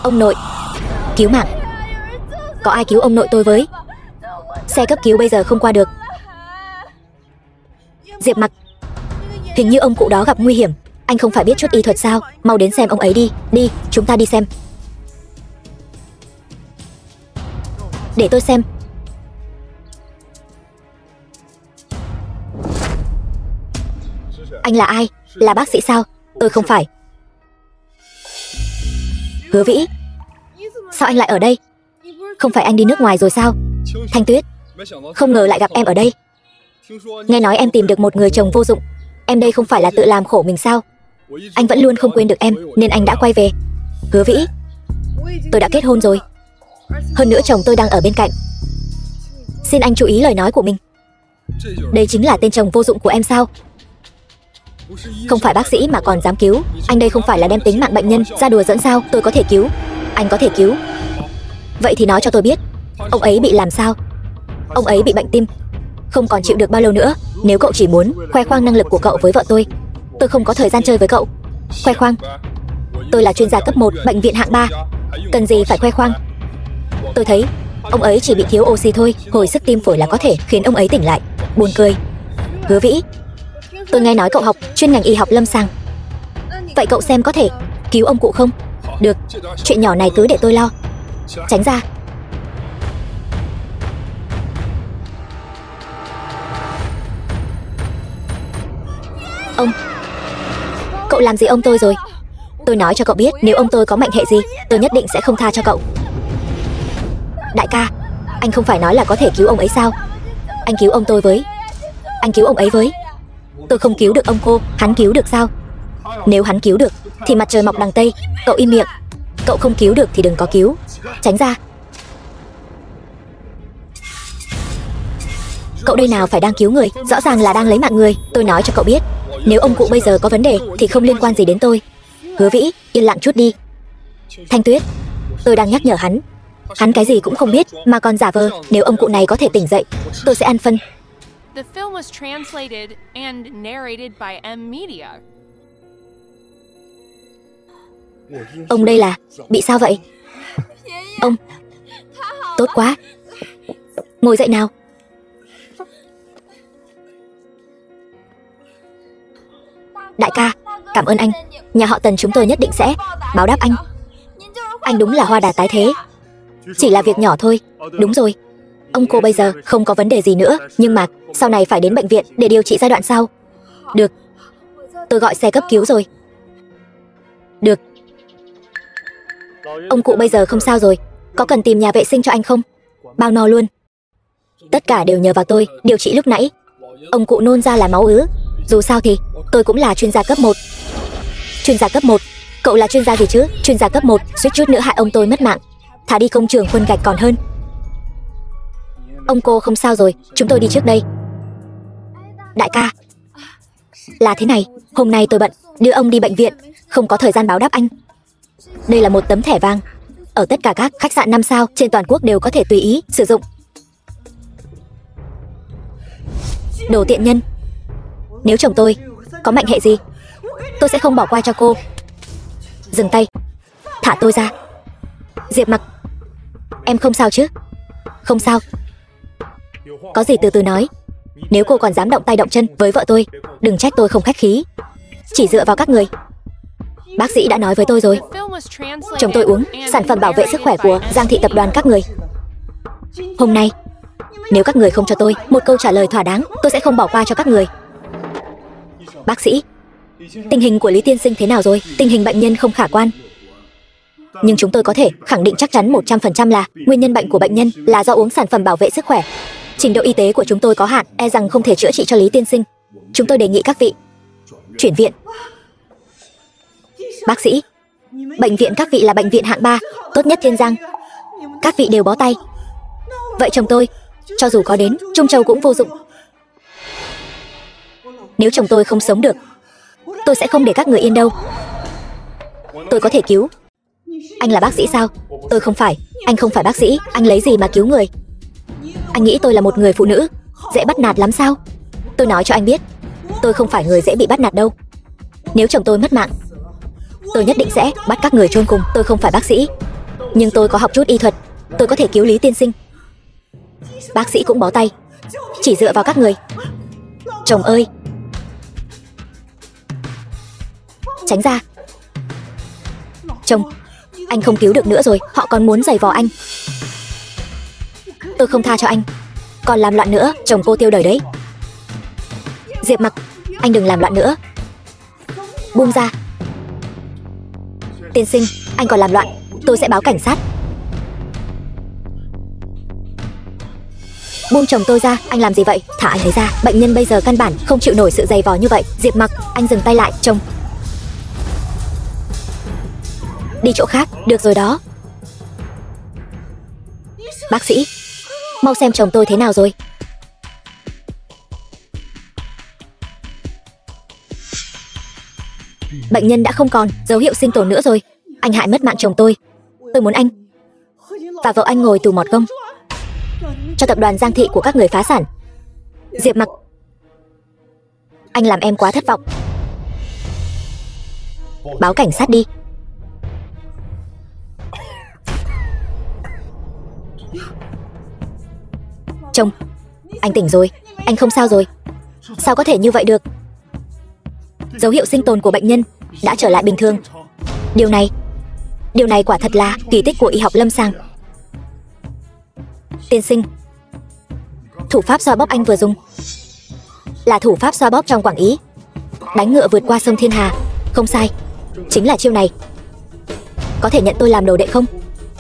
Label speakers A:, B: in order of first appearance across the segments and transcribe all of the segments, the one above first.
A: Ông nội, cứu mạng. Có ai cứu ông nội tôi với? Xe cấp cứu bây giờ không qua được. Diệp Mặc, hình như ông cụ đó gặp nguy hiểm. Anh không phải biết chút y thuật sao? Mau đến xem ông ấy đi. Đi, chúng ta đi xem. Để tôi xem. Anh là ai? Là bác sĩ sao? Tôi không phải. Hứa Vĩ, sao anh lại ở đây? Không phải anh đi nước ngoài rồi sao? Thanh Tuyết, không ngờ lại gặp em ở đây. Nghe nói em tìm được một người chồng vô dụng. Em đây không phải là tự làm khổ mình sao? Anh vẫn luôn không quên được em, nên anh đã quay về. Hứa Vĩ, tôi đã kết hôn rồi. Hơn nữa chồng tôi đang ở bên cạnh. Xin anh chú ý lời nói của mình. Đây chính là tên chồng vô dụng của em sao? Không phải bác sĩ mà còn dám cứu. Anh đây không phải là đem tính mạng bệnh nhân ra đùa giỡn sao? Tôi có thể cứu. Anh có thể cứu. Vậy thì nói cho tôi biết, ông ấy bị làm sao? Ông ấy bị bệnh tim, không còn chịu được bao lâu nữa. Nếu cậu chỉ muốn khoe khoang năng lực của cậu với vợ tôi không có thời gian chơi với cậu. Khoe khoang? Tôi là chuyên gia cấp 1 bệnh viện hạng 3. Cần gì phải khoe khoang? Tôi thấy ông ấy chỉ bị thiếu oxy thôi. Hồi sức tim phổi là có thể khiến ông ấy tỉnh lại. Buồn cười. Hứa Vĩ, tôi nghe nói cậu học chuyên ngành y học lâm sàng. Vậy cậu xem có thể cứu ông cụ không? Được, chuyện nhỏ này cứ để tôi lo. Tránh ra. Ông, cậu làm gì ông tôi rồi? Tôi nói cho cậu biết, nếu ông tôi có mệnh hệ gì, tôi nhất định sẽ không tha cho cậu. Đại ca, anh không phải nói là có thể cứu ông ấy sao? Anh cứu ông tôi với. Anh cứu ông ấy với. Tôi không cứu được ông cô, hắn cứu được sao? Nếu hắn cứu được thì mặt trời mọc đằng Tây. Cậu im miệng. Cậu không cứu được thì đừng có cứu. Tránh ra. Cậu đây nào phải đang cứu người, rõ ràng là đang lấy mạng người. Tôi nói cho cậu biết, nếu ông cụ bây giờ có vấn đề thì không liên quan gì đến tôi. Hứa Vĩ, yên lặng chút đi. Thanh Tuyết, tôi đang nhắc nhở hắn. Hắn cái gì cũng không biết mà còn giả vờ. Nếu ông cụ này có thể tỉnh dậy, tôi sẽ ăn phân.
B: The film was translated and narrated by M Media.
A: Ông đây là bị sao vậy? Ông, tốt quá. Ngồi dậy nào. Đại ca, cảm ơn anh. Nhà họ Tần chúng tôi nhất định sẽ báo đáp anh. Anh đúng là hoa đà tái thế. Chỉ là việc nhỏ thôi. Đúng rồi, ông cô bây giờ không có vấn đề gì nữa, nhưng mà sau này phải đến bệnh viện để điều trị giai đoạn sau. Được, tôi gọi xe cấp cứu rồi. Được. Ông cụ bây giờ không sao rồi. Có cần tìm nhà vệ sinh cho anh không? Bao no luôn. Tất cả đều nhờ vào tôi điều trị lúc nãy. Ông cụ nôn ra là máu ứ. Dù sao thì tôi cũng là chuyên gia cấp 1. Chuyên gia cấp 1? Cậu là chuyên gia gì chứ? Chuyên gia cấp 1 suýt chút nữa hại ông tôi mất mạng. Thả đi công trường khuôn gạch còn hơn. Ông cô không sao rồi, chúng tôi đi trước đây. Đại ca, là thế này, hôm nay tôi bận đưa ông đi bệnh viện, không có thời gian báo đáp anh. Đây là một tấm thẻ vàng. Ở tất cả các khách sạn 5 sao trên toàn quốc đều có thể tùy ý sử dụng. Đồ tiện nhân. Nếu chồng tôi có mệnh hệ gì, tôi sẽ không bỏ qua cho cô. Dừng tay. Thả tôi ra. Diệp Mặc, em không sao chứ? Không sao. Có gì từ từ nói. Nếu cô còn dám động tay động chân với vợ tôi, đừng trách tôi không khách khí. Chỉ dựa vào các người. Bác sĩ đã nói với tôi rồi, chồng tôi uống sản phẩm bảo vệ sức khỏe của Giang Thị tập đoàn các người. Hôm nay, nếu các người không cho tôi một câu trả lời thỏa đáng, tôi sẽ không bỏ qua cho các người. Bác sĩ, tình hình của Lý tiên sinh thế nào rồi? Tình hình bệnh nhân không khả quan, nhưng chúng tôi có thể khẳng định chắc chắn 100% là nguyên nhân bệnh của bệnh nhân là do uống sản phẩm bảo vệ sức khỏe. Trình độ y tế của chúng tôi có hạn, e rằng không thể chữa trị cho Lý tiên sinh. Chúng tôi đề nghị các vị chuyển viện. Bác sĩ, bệnh viện các vị là bệnh viện hạng 3 tốt nhất Thiên Giang. Các vị đều bó tay. Vậy chồng tôi, cho dù có đến Trung Châu cũng vô dụng. Nếu chồng tôi không sống được, tôi sẽ không để các người yên đâu. Tôi có thể cứu. Anh là bác sĩ sao? Tôi không phải. Anh không phải bác sĩ, anh lấy gì mà cứu người? Anh nghĩ tôi là một người phụ nữ dễ bắt nạt lắm sao? Tôi nói cho anh biết, tôi không phải người dễ bị bắt nạt đâu. Nếu chồng tôi mất mạng, tôi nhất định sẽ bắt các người chôn cùng. Tôi không phải bác sĩ, Nhưng tôi có học chút y thuật, tôi có thể cứu Lý tiên sinh. Bác sĩ cũng bó tay, chỉ dựa vào các người. Chồng ơi! Tránh ra! Chồng, anh không cứu được nữa rồi, họ còn muốn giày vò anh. Tôi không tha cho anh. Còn làm loạn nữa, chồng cô tiêu đời đấy. Diệp Mặc, anh đừng làm loạn nữa. Buông ra. Tiên sinh, anh còn làm loạn, tôi sẽ báo cảnh sát. Buông chồng tôi ra, anh làm gì vậy? Thả anh ấy ra, bệnh nhân bây giờ căn bản không chịu nổi sự giày vò như vậy. Diệp Mặc, anh dừng tay lại, chồng. Đi chỗ khác, được rồi đó. Bác sĩ, mau xem chồng tôi thế nào rồi. Bệnh nhân đã không còn dấu hiệu sinh tồn nữa rồi. Anh hại mất mạng chồng tôi. Tôi muốn anh và vợ anh ngồi tù mọt gông, cho tập đoàn Giang Thị của các người phá sản. Diệp Mặc, anh làm em quá thất vọng. Báo cảnh sát đi. Chồng, anh tỉnh rồi, anh không sao rồi. Sao có thể như vậy được? Dấu hiệu sinh tồn của bệnh nhân đã trở lại bình thường. Điều này quả thật là kỳ tích của y học lâm sàng. Tiên sinh, thủ pháp xoa bóp anh vừa dùng là thủ pháp xoa bóp trong Quảng Ý, đánh ngựa vượt qua sông Thiên Hà. Không sai, chính là chiêu này. Có thể nhận tôi làm đồ đệ không?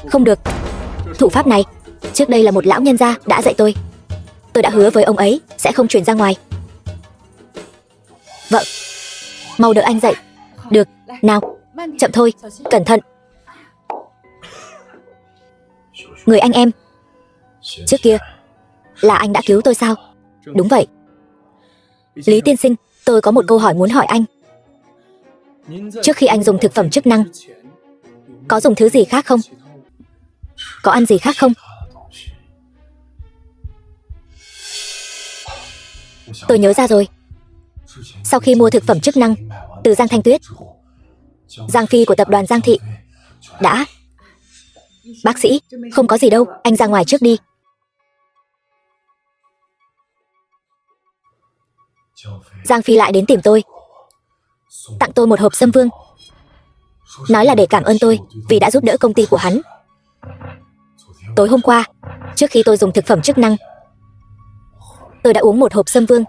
A: Không được. Thủ pháp này trước đây là một lão nhân gia đã dạy tôi. Tôi đã hứa với ông ấy sẽ không truyền ra ngoài. Vợ, mau đỡ anh dậy. Được, nào, chậm thôi, cẩn thận. Người anh em trước kia là anh đã cứu tôi sao? Đúng vậy. Lý tiên sinh, tôi có một câu hỏi muốn hỏi anh. Trước khi anh dùng thực phẩm chức năng, có dùng thứ gì khác không? Có ăn gì khác không? Tôi nhớ ra rồi. Sau khi mua thực phẩm chức năng từ Giang Thanh Tuyết, Giang Phi của tập đoàn Giang Thị đã... Bác sĩ, không có gì đâu, anh ra ngoài trước đi. Giang Phi lại đến tìm tôi, tặng tôi một hộp Sâm Vương, nói là để cảm ơn tôi vì đã giúp đỡ công ty của hắn. Tối hôm qua, trước khi tôi dùng thực phẩm chức năng, tôi đã uống một hộp Sâm Vương.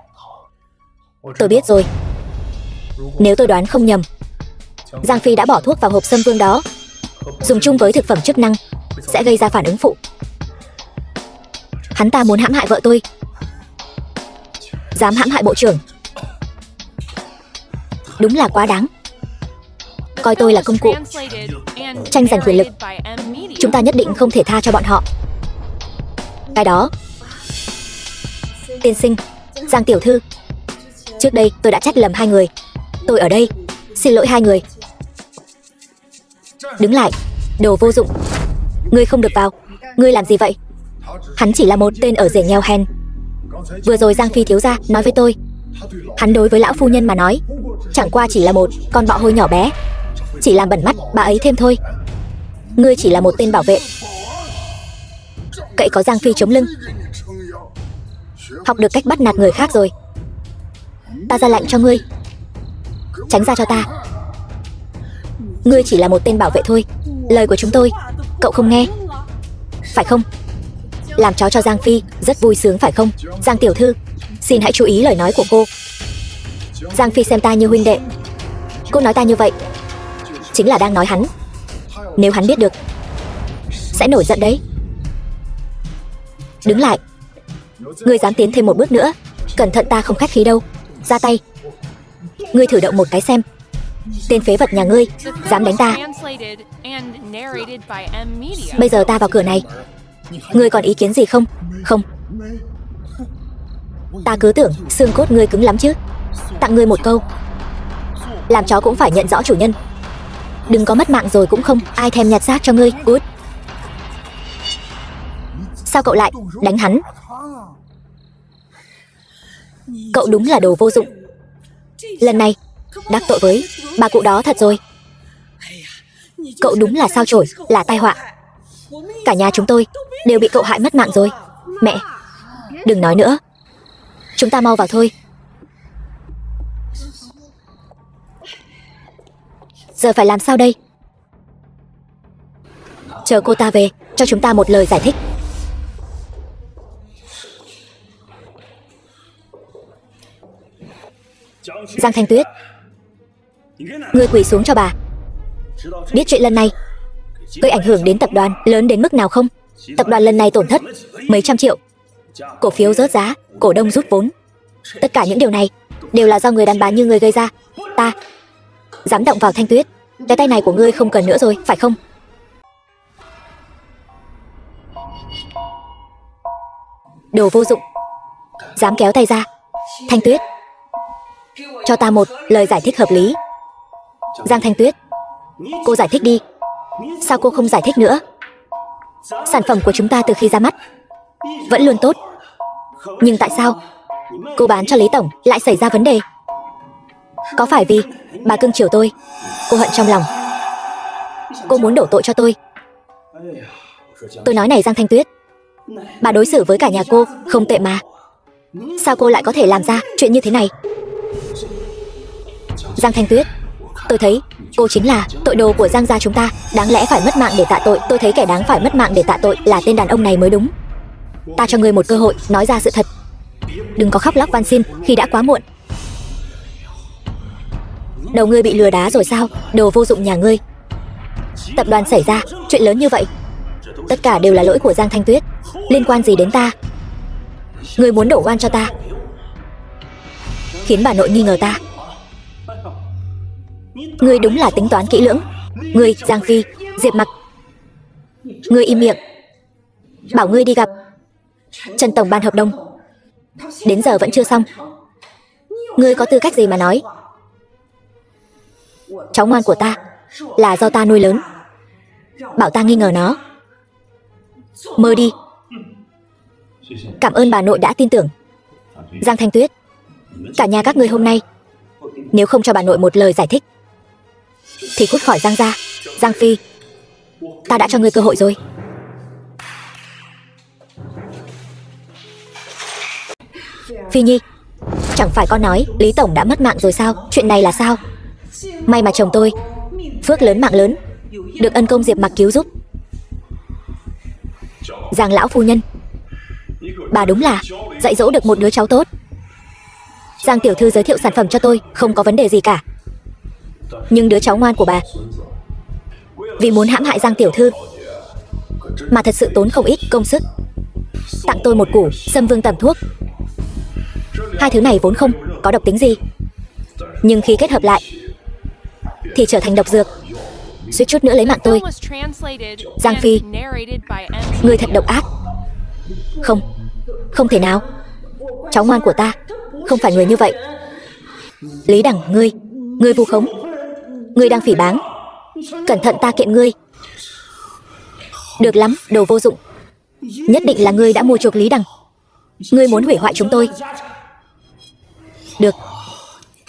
A: Tôi biết rồi. Nếu tôi đoán không nhầm, Giang Phi đã bỏ thuốc vào hộp Sâm Vương đó, dùng chung với thực phẩm chức năng sẽ gây ra phản ứng phụ. Hắn ta muốn hãm hại vợ tôi. Dám hãm hại bộ trưởng, đúng là quá đáng. Coi tôi là công cụ, tranh giành quyền lực. Chúng ta nhất định không thể tha cho bọn họ. Cái đó... Tiên sinh, Giang tiểu thư, trước đây tôi đã trách lầm hai người. Tôi ở đây xin lỗi hai người. Đứng lại, đồ vô dụng. Ngươi không được vào. Ngươi làm gì vậy? Hắn chỉ là một tên ở rể nghèo hèn. Vừa rồi Giang Phi thiếu gia nói với tôi, hắn đối với lão phu nhân mà nói chẳng qua chỉ là một con bọ hôi nhỏ bé, chỉ làm bẩn mắt bà ấy thêm thôi. Ngươi chỉ là một tên bảo vệ, cậy có Giang Phi chống lưng. Học được cách bắt nạt người khác rồi. Ta ra lệnh cho ngươi, tránh ra cho ta. Ngươi chỉ là một tên bảo vệ thôi. Lời của chúng tôi cậu không nghe, phải không? Làm chó cho Giang Phi rất vui sướng phải không? Giang tiểu thư, xin hãy chú ý lời nói của cô. Giang Phi xem ta như huynh đệ. Cô nói ta như vậy chính là đang nói hắn. Nếu hắn biết được sẽ nổi giận đấy. Đứng lại. Ngươi dám tiến thêm một bước nữa, cẩn thận ta không khách khí đâu. Ra tay. Ngươi thử động một cái xem. Tên phế vật nhà ngươi dám đánh ta. Bây giờ ta vào cửa này, ngươi còn ý kiến gì không? Không. Ta cứ tưởng xương cốt ngươi cứng lắm chứ. Tặng ngươi một câu, làm chó cũng phải nhận rõ chủ nhân. Đừng có mất mạng rồi cũng không ai thèm nhặt xác cho ngươi. Cút. Sao cậu lại đánh hắn? Cậu đúng là đồ vô dụng. Lần này đắc tội với bà cụ đó thật rồi. Cậu đúng là sao chổi, là tai họa. Cả nhà chúng tôi đều bị cậu hại mất mạng rồi. Mẹ, đừng nói nữa. Chúng ta mau vào thôi. Giờ phải làm sao đây? Chờ cô ta về, cho chúng ta một lời giải thích. Giang Thanh Tuyết, ngươi quỳ xuống cho bà. Biết chuyện lần này gây ảnh hưởng đến tập đoàn lớn đến mức nào không? Tập đoàn lần này tổn thất mấy trăm triệu, cổ phiếu rớt giá, cổ đông rút vốn. Tất cả những điều này đều là do người đàn bà như ngươi gây ra. Ta dám động vào Thanh Tuyết, cái tay này của ngươi không cần nữa rồi, phải không? Đồ vô dụng, dám kéo tay ra. Thanh Tuyết, cho ta một lời giải thích hợp lý. Giang Thanh Tuyết, cô giải thích đi. Sao cô không giải thích nữa? Sản phẩm của chúng ta từ khi ra mắt vẫn luôn tốt, nhưng tại sao cô bán cho Lý Tổng lại xảy ra vấn đề? Có phải vì bà cưng chiều tôi, cô hận trong lòng, cô muốn đổ tội cho tôi? Tôi nói này Giang Thanh Tuyết, bà đối xử với cả nhà cô không tệ mà. Sao cô lại có thể làm ra chuyện như thế này? Giang Thanh Tuyết, tôi thấy cô chính là tội đồ của Giang gia chúng ta, đáng lẽ phải mất mạng để tạ tội. Tôi thấy kẻ đáng phải mất mạng để tạ tội là tên đàn ông này mới đúng. Ta cho ngươi một cơ hội nói ra sự thật, đừng có khóc lóc van xin khi đã quá muộn. Đầu ngươi bị lừa đá rồi sao? Đồ vô dụng nhà ngươi. Tập đoàn xảy ra chuyện lớn như vậy, tất cả đều là lỗi của Giang Thanh Tuyết, liên quan gì đến ta? Ngươi muốn đổ oan cho ta, khiến bà nội nghi ngờ ta. Ngươi đúng là tính toán kỹ lưỡng. Ngươi, Giang Phi, Diệp Mặc, ngươi im miệng. Bảo ngươi đi gặp Trần tổng bàn hợp đồng, đến giờ vẫn chưa xong. Ngươi có tư cách gì mà nói? Cháu ngoan của ta là do ta nuôi lớn, bảo ta nghi ngờ nó. Mơ đi. Cảm ơn bà nội đã tin tưởng. Giang Thanh Tuyết, cả nhà các ngươi hôm nay nếu không cho bà nội một lời giải thích thì cút khỏi Giang gia. Giang Phi, ta đã cho ngươi cơ hội rồi. Phi Nhi, chẳng phải con nói Lý Tổng đã mất mạng rồi sao? Chuyện này là sao? May mà chồng tôi phước lớn mạng lớn, được ân công Diệp Mặc cứu giúp. Giang lão phu nhân, bà đúng là dạy dỗ được một đứa cháu tốt. Giang tiểu thư giới thiệu sản phẩm cho tôi không có vấn đề gì cả, nhưng đứa cháu ngoan của bà vì muốn hãm hại Giang tiểu thư mà thật sự tốn không ít công sức, tặng tôi một củ Sâm Vương tẩm thuốc. Hai thứ này vốn không có độc tính gì, nhưng khi kết hợp lại thì trở thành độc dược, suýt chút nữa lấy mạng tôi. Giang Phi, ngươi thật độc ác. Không, không thể nào. Cháu ngoan của ta không phải người như vậy. Lý Đằng, ngươi vu khống, ngươi đang phỉ báng. Cẩn thận ta kiện ngươi. Được lắm, đồ vô dụng. Nhất định là ngươi đã mua chuộc Lý Đằng. Ngươi muốn hủy hoại chúng tôi. Được,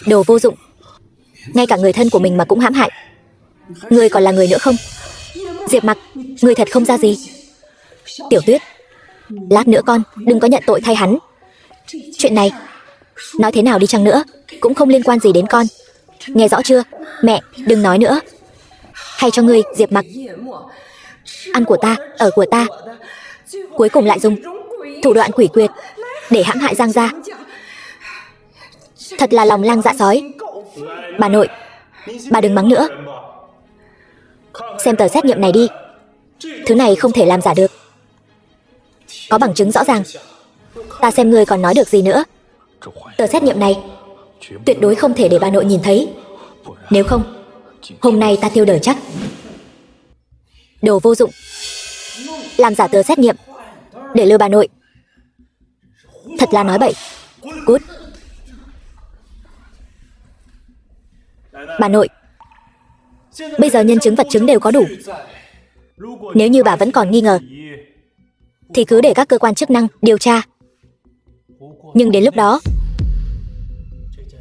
A: đồ vô dụng, ngay cả người thân của mình mà cũng hãm hại. Ngươi còn là người nữa không? Diệp Mặc, ngươi thật không ra gì. Tiểu Tuyết, lát nữa con đừng có nhận tội thay hắn. Chuyện này nói thế nào đi chăng nữa cũng không liên quan gì đến con, nghe rõ chưa? Mẹ, đừng nói nữa. Hay cho ngươi, Diệp Mặc, ăn của ta, ở của ta, cuối cùng lại dùng thủ đoạn quỷ quyệt để hãm hại Giang gia. Thật là lòng lang dạ sói. Bà nội, bà đừng mắng nữa. Xem tờ xét nghiệm này đi, thứ này không thể làm giả được, có bằng chứng rõ ràng. Ta xem ngươi còn nói được gì nữa. Tờ xét nghiệm này tuyệt đối không thể để bà nội nhìn thấy, nếu không hôm nay ta tiêu đời chắc. Đồ vô dụng, làm giả tờ xét nghiệm để lừa bà nội, thật là nói bậy. Cút. Bà nội, bây giờ nhân chứng vật chứng đều có đủ. Nếu như bà vẫn còn nghi ngờ thì cứ để các cơ quan chức năng điều tra. Nhưng đến lúc đó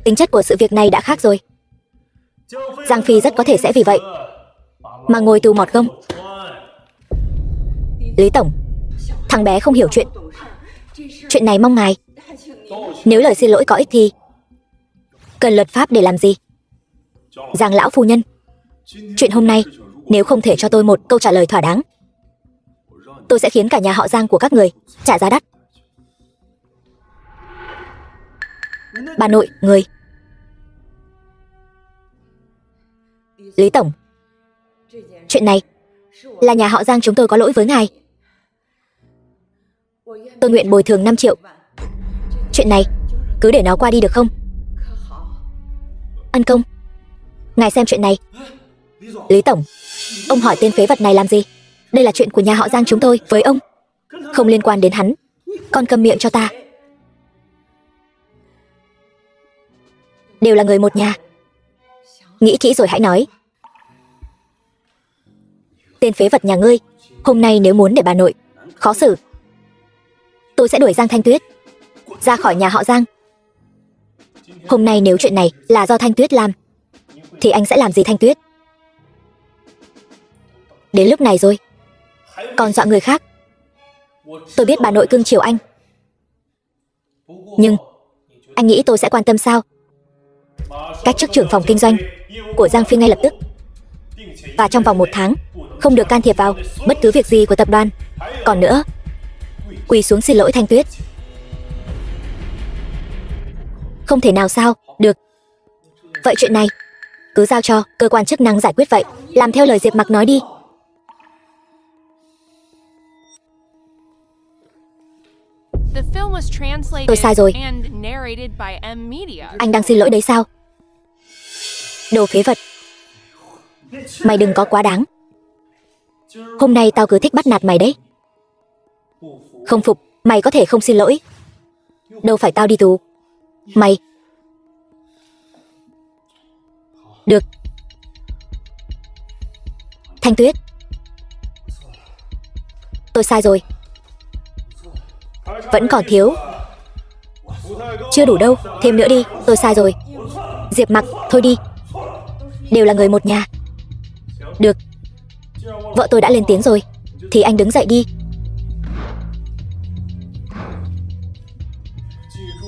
A: tính chất của sự việc này đã khác rồi. Giang Phi rất có thể sẽ vì vậy mà ngồi tù mọt gông. Lý Tổng, thằng bé không hiểu chuyện. Chuyện này mong ngài, nếu lời xin lỗi có ích thì cần luật pháp để làm gì? Giang lão phu nhân, chuyện hôm nay nếu không thể cho tôi một câu trả lời thỏa đáng, tôi sẽ khiến cả nhà họ Giang của các người trả giá đắt. Bà nội, người. Lý Tổng, chuyện này là nhà họ Giang chúng tôi có lỗi với ngài. Tôi nguyện bồi thường 5 triệu. Chuyện này cứ để nó qua đi được không? Ân công, ngài xem chuyện này. Lý Tổng, ông hỏi tên phế vật này làm gì? Đây là chuyện của nhà họ Giang chúng tôi với ông, không liên quan đến hắn. Con câm miệng cho ta. Đều là người một nhà. Nghĩ kỹ rồi hãy nói. Tên phế vật nhà ngươi, hôm nay nếu muốn để bà nội khó xử, tôi sẽ đuổi Giang Thanh Tuyết ra khỏi nhà họ Giang. Hôm nay nếu chuyện này là do Thanh Tuyết làm, thì anh sẽ làm gì Thanh Tuyết? Đến lúc này rồi, còn dọa người khác. Tôi biết bà nội cưng chiều anh, nhưng anh nghĩ tôi sẽ quan tâm sao? Cách chức trưởng phòng kinh doanh của Giang Phi ngay lập tức, và trong vòng 1 tháng không được can thiệp vào bất cứ việc gì của tập đoàn. Còn nữa, quỳ xuống xin lỗi Thanh Tuyết. Không thể nào sao? Được. Vậy chuyện này cứ giao cho cơ quan chức năng giải quyết vậy. Làm theo lời Diệp Mặc nói đi. Tôi sai rồi. Anh đang xin lỗi đấy sao? Đồ phế vật, mày đừng có quá đáng. Hôm nay tao cứ thích bắt nạt mày đấy. Không phục, mày có thể không xin lỗi. Đâu phải tao đi tù. Mày. Được. Thanh Tuyết, tôi sai rồi. Vẫn còn thiếu. Chưa đủ đâu, thêm nữa đi. Tôi sai rồi. Diệp Mặc, thôi đi. Đều là người một nhà. Được. Vợ tôi đã lên tiếng rồi, thì anh đứng dậy đi.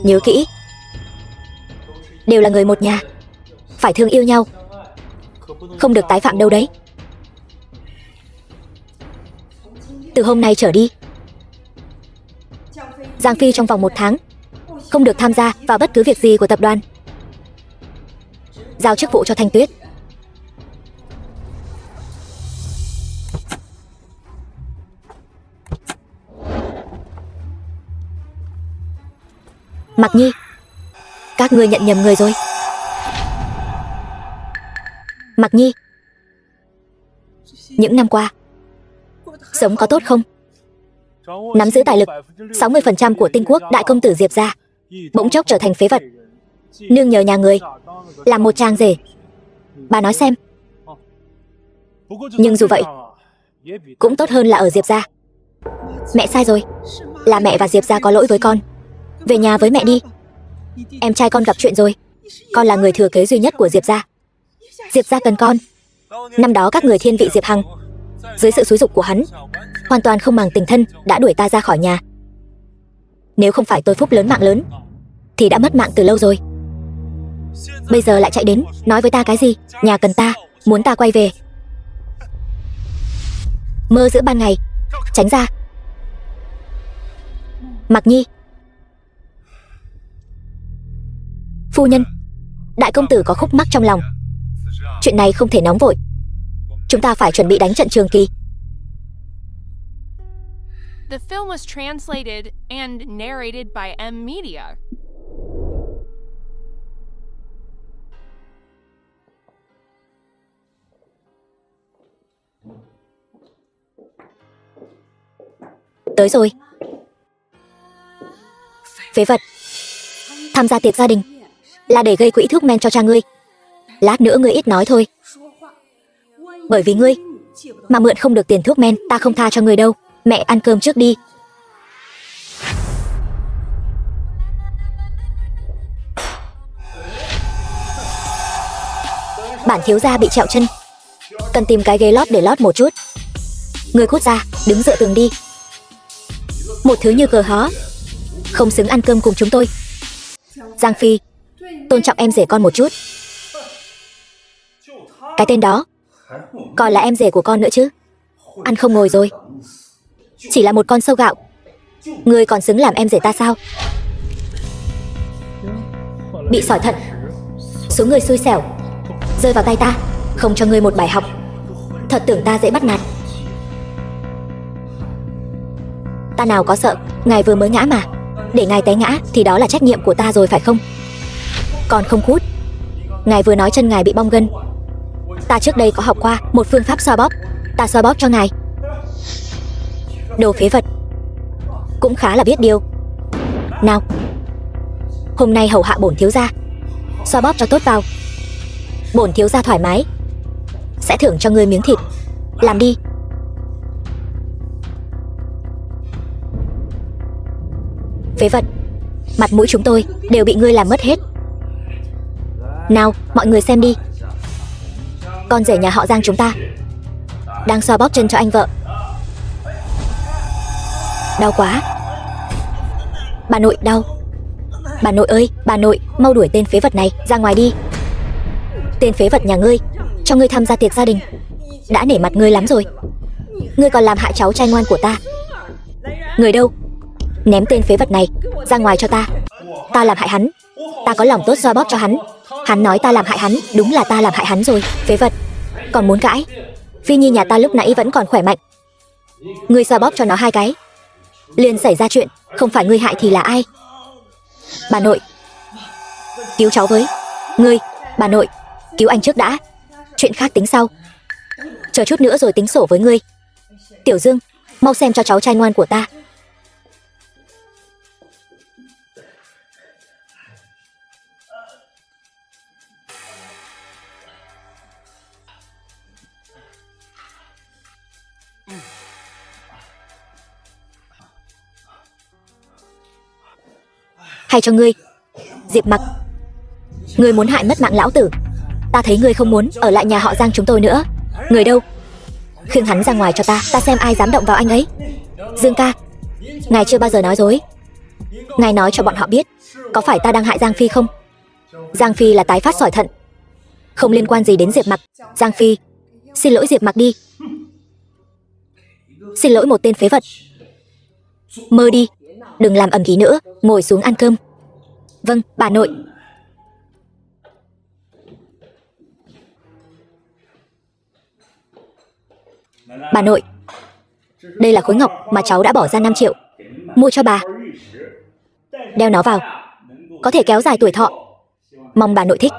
A: Nhớ kỹ, đều là người một nhà, phải thương yêu nhau, không được tái phạm đâu đấy. Từ hôm nay trở đi, Giang Phi trong vòng 1 tháng không được tham gia vào bất cứ việc gì của tập đoàn. Giao chức vụ cho Thanh Tuyết. Mặc Nhi, các ngươi nhận nhầm người rồi. Mặc Nhi, những năm qua sống có tốt không? Nắm giữ tài lực 60% của tinh quốc đại công tử Diệp gia, bỗng chốc trở thành phế vật, nương nhờ nhà người làm một chàng rể. Bà nói xem. Nhưng dù vậy cũng tốt hơn là ở Diệp gia. Mẹ sai rồi, là mẹ và Diệp gia có lỗi với con. Về nhà với mẹ đi. Em trai con gặp chuyện rồi. Con là người thừa kế duy nhất của Diệp gia. Diệp gia cần con. Năm đó các người thiên vị Diệp Hằng, dưới sự xúi giục của hắn, hoàn toàn không màng tình thân, đã đuổi ta ra khỏi nhà. Nếu không phải tôi phúc lớn mạng lớn, thì đã mất mạng từ lâu rồi. Bây giờ lại chạy đến nói với ta cái gì? Nhà cần ta, muốn ta quay về. Mơ giữa ban ngày, tránh ra. Mặc Nhi. Phu nhân, đại công tử có khúc mắc trong lòng. Chuyện này không thể nóng vội. Chúng ta phải chuẩn bị đánh trận Trường Kỳ.
B: The film was translated and narrated by M Media.
A: Tới rồi. Phế vật, tham gia tiệc gia đình là để gây quỹ thuốc men cho cha ngươi. Lát nữa ngươi ít nói thôi. Bởi vì ngươi mà mượn không được tiền thuốc men, ta không tha cho ngươi đâu. Mẹ ăn cơm trước đi. Bản thiếu gia bị trẹo chân, cần tìm cái ghế lót để lót một chút. Người cút ra, đứng dựa tường đi. Một thứ như cờ hó, không xứng ăn cơm cùng chúng tôi. Giang Phi, tôn trọng em rể con một chút. Cái tên đó còn là em rể của con nữa chứ. Ăn không ngồi rồi. Chỉ là một con sâu gạo, ngươi còn xứng làm em rể ta sao? Bị sỏi thận. Số người xui xẻo rơi vào tay ta, không cho ngươi một bài học. Thật tưởng ta dễ bắt nạt. Ta nào có sợ, ngài vừa mới ngã mà. Để ngài té ngã thì đó là trách nhiệm của ta rồi phải không? Còn không cút. Ngài vừa nói chân ngài bị bong gân. Ta trước đây có học qua một phương pháp xoa bóp. Ta xoa bóp cho ngài. Đồ phế vật. Cũng khá là biết điều. Nào, hôm nay hầu hạ bổn thiếu gia, xoa bóp cho tốt vào. Bổn thiếu gia thoải mái, sẽ thưởng cho ngươi miếng thịt. Làm đi. Phế vật. Mặt mũi chúng tôi đều bị ngươi làm mất hết. Nào, mọi người xem đi. Con rể nhà họ Giang chúng ta đang xoa bóp chân cho anh vợ. Đau quá. Bà nội đau. Bà nội ơi, bà nội, mau đuổi tên phế vật này ra ngoài đi. Tên phế vật nhà ngươi, cho ngươi tham gia tiệc gia đình, đã nể mặt ngươi lắm rồi. Ngươi còn làm hại cháu trai ngoan của ta. Người đâu? Ném tên phế vật này ra ngoài cho ta. Ta làm hại hắn. Ta có lòng tốt xoa bóp cho hắn. Hắn nói ta làm hại hắn. Đúng là ta làm hại hắn rồi. Phế vật. Còn muốn cãi? Phi Nhi nhà ta lúc nãy vẫn còn khỏe mạnh. Ngươi xoa bóp cho nó 2 cái, liền xảy ra chuyện. Không phải ngươi hại thì là ai? Bà nội, cứu cháu với. Ngươi, bà nội, cứu anh trước đã. Chuyện khác tính sau. Chờ chút nữa rồi tính sổ với ngươi. Tiểu Dương, mau xem cho cháu trai ngoan của ta. Hay cho ngươi, Diệp Mặc. Ngươi muốn hại mất mạng lão tử. Ta thấy ngươi không muốn ở lại nhà họ Giang chúng tôi nữa. Người đâu? Khiêng hắn ra ngoài cho ta. Ta xem ai dám động vào anh ấy. Dương ca, ngài chưa bao giờ nói dối. Ngài nói cho bọn họ biết, có phải ta đang hại Giang Phi không? Giang Phi là tái phát sỏi thận, không liên quan gì đến Diệp Mặc. Giang Phi, xin lỗi Diệp Mặc đi. Xin lỗi một tên phế vật. Mơ đi, đừng làm ầm ĩ nữa. Ngồi xuống ăn cơm. Vâng, bà nội. Bà nội, đây là khối ngọc mà cháu đã bỏ ra 5 triệu mua cho bà. Đeo nó vào, có thể kéo dài tuổi thọ. Mong bà nội thích.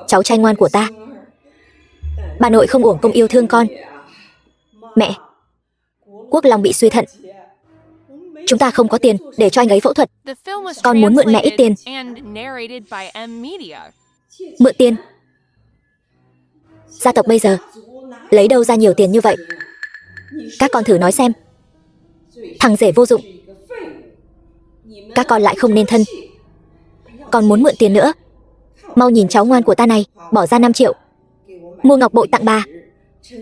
A: Cháu trai ngoan của ta. Bà nội không uổng công yêu thương con. Mẹ, Quốc Long bị suy thận. Chúng ta không có tiền để cho anh ấy phẫu thuật. Con muốn mượn mẹ ít tiền. Mượn tiền? Gia tộc bây giờ lấy đâu ra nhiều tiền như vậy? Các con thử nói xem. Thằng rể vô dụng. Các con lại không nên thân. Còn muốn mượn tiền nữa. Mau nhìn cháu ngoan của ta này, bỏ ra 5 triệu mua ngọc bội tặng bà.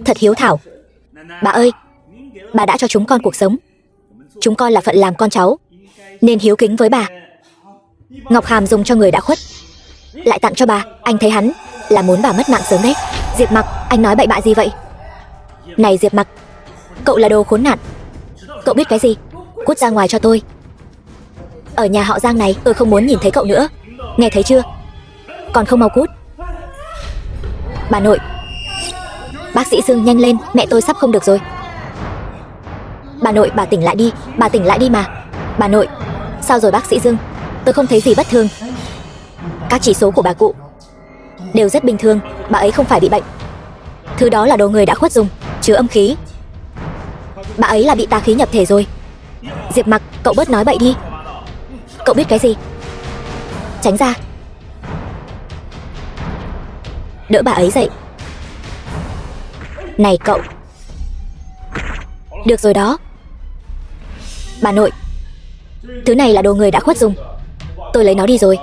A: Thật hiếu thảo. Bà ơi, bà đã cho chúng con cuộc sống. Chúng con là phận làm con cháu, nên hiếu kính với bà. Ngọc hàm dùng cho người đã khuất, lại tặng cho bà. Anh thấy hắn là muốn bà mất mạng sớm đấy. Diệp Mặc, anh nói bậy bạ gì vậy? Này Diệp Mặc, cậu là đồ khốn nạn. Cậu biết cái gì? Cút ra ngoài cho tôi. Ở nhà họ Giang này tôi không muốn nhìn thấy cậu nữa. Nghe thấy chưa? Còn không mau cút. Bà nội, bác sĩ Dương nhanh lên, mẹ tôi sắp không được rồi. Bà nội, bà tỉnh lại đi. Bà tỉnh lại đi mà. Bà nội, sao rồi bác sĩ Dương? Tôi không thấy gì bất thường. Các chỉ số của bà cụ đều rất bình thường. Bà ấy không phải bị bệnh. Thứ đó là đồ người đã khuất dùng, chứa âm khí. Bà ấy là bị tà khí nhập thể rồi. Diệp Mặc, cậu bớt nói bậy đi. Cậu biết cái gì? Tránh ra. Đỡ bà ấy dậy. Này cậu. Được rồi đó. Bà nội, thứ này là đồ người đã khuất dùng. Tôi lấy nó đi rồi,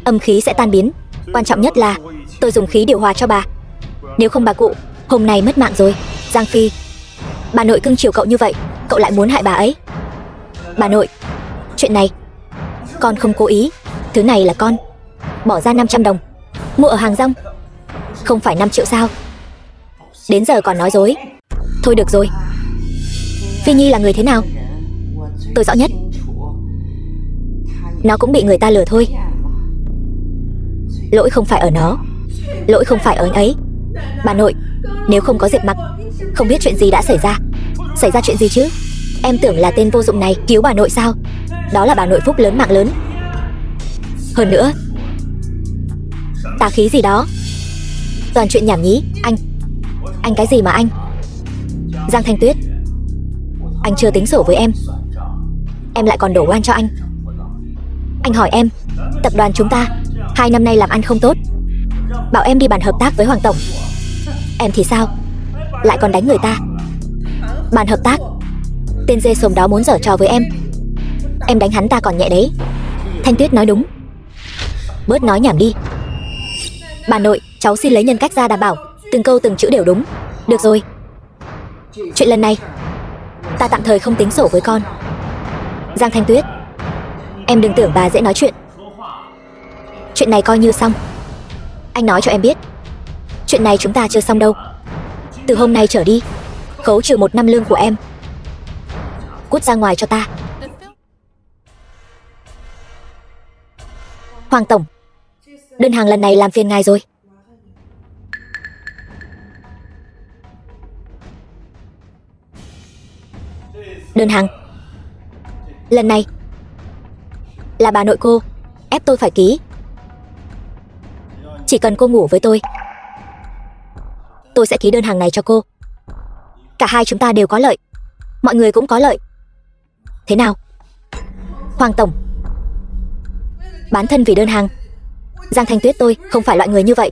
A: âm khí sẽ tan biến. Quan trọng nhất là tôi dùng khí điều hòa cho bà. Nếu không bà cụ hôm nay mất mạng rồi. Giang Phi, Bà nội cưng chiều cậu như vậy, cậu lại muốn hại bà ấy. Bà nội, chuyện này con không cố ý. Thứ này là con bỏ ra 500 đồng mua ở hàng rong, không phải 5 triệu sao? Đến giờ còn nói dối. Thôi được rồi. Phi Nhi là người thế nào tôi rõ nhất. Nó cũng bị người ta lừa thôi. Lỗi không phải ở nó, lỗi không phải ở anh ấy. Bà nội, nếu không có Diệp Mặc, không biết chuyện gì đã xảy ra. Xảy ra chuyện gì chứ? Em tưởng là tên vô dụng này cứu bà nội sao? Đó là bà nội phúc lớn mạng lớn. Hơn nữa, tà khí gì đó. Toàn chuyện nhảm nhí. Anh cái gì mà anh? Giang Thanh Tuyết, anh chưa tính sổ với em lại còn đổ oan cho anh. Anh hỏi em, tập đoàn chúng ta 2 năm nay làm ăn không tốt, bảo em đi bàn hợp tác với Hoàng tổng. Em thì sao? Lại còn đánh người ta. Bàn hợp tác? Tên dê sồm đó muốn giở trò với em đánh hắn ta còn nhẹ đấy. Thanh Tuyết nói đúng. Bớt nói nhảm đi. Bà nội, cháu xin lấy nhân cách ra đảm bảo từng câu từng chữ đều đúng. Được rồi, chuyện lần này ta tạm thời không tính sổ với con. Giang Thanh Tuyết, em đừng tưởng bà dễ nói chuyện. Chuyện này coi như xong. Anh nói cho em biết, chuyện này chúng ta chưa xong đâu. Từ hôm nay trở đi, khấu trừ 1 năm lương của em. Cút ra ngoài cho ta. Hoàng tổng, đơn hàng lần này làm phiền ngài rồi. Đơn hàng lần này là bà nội cô ép tôi phải ký. Chỉ cần cô ngủ với tôi sẽ ký đơn hàng này cho cô. Cả hai chúng ta đều có lợi, mọi người cũng có lợi. Thế nào? Hoàng tổng, bán thân vì đơn hàng. Giang Thanh Tuyết tôi không phải loại người như vậy.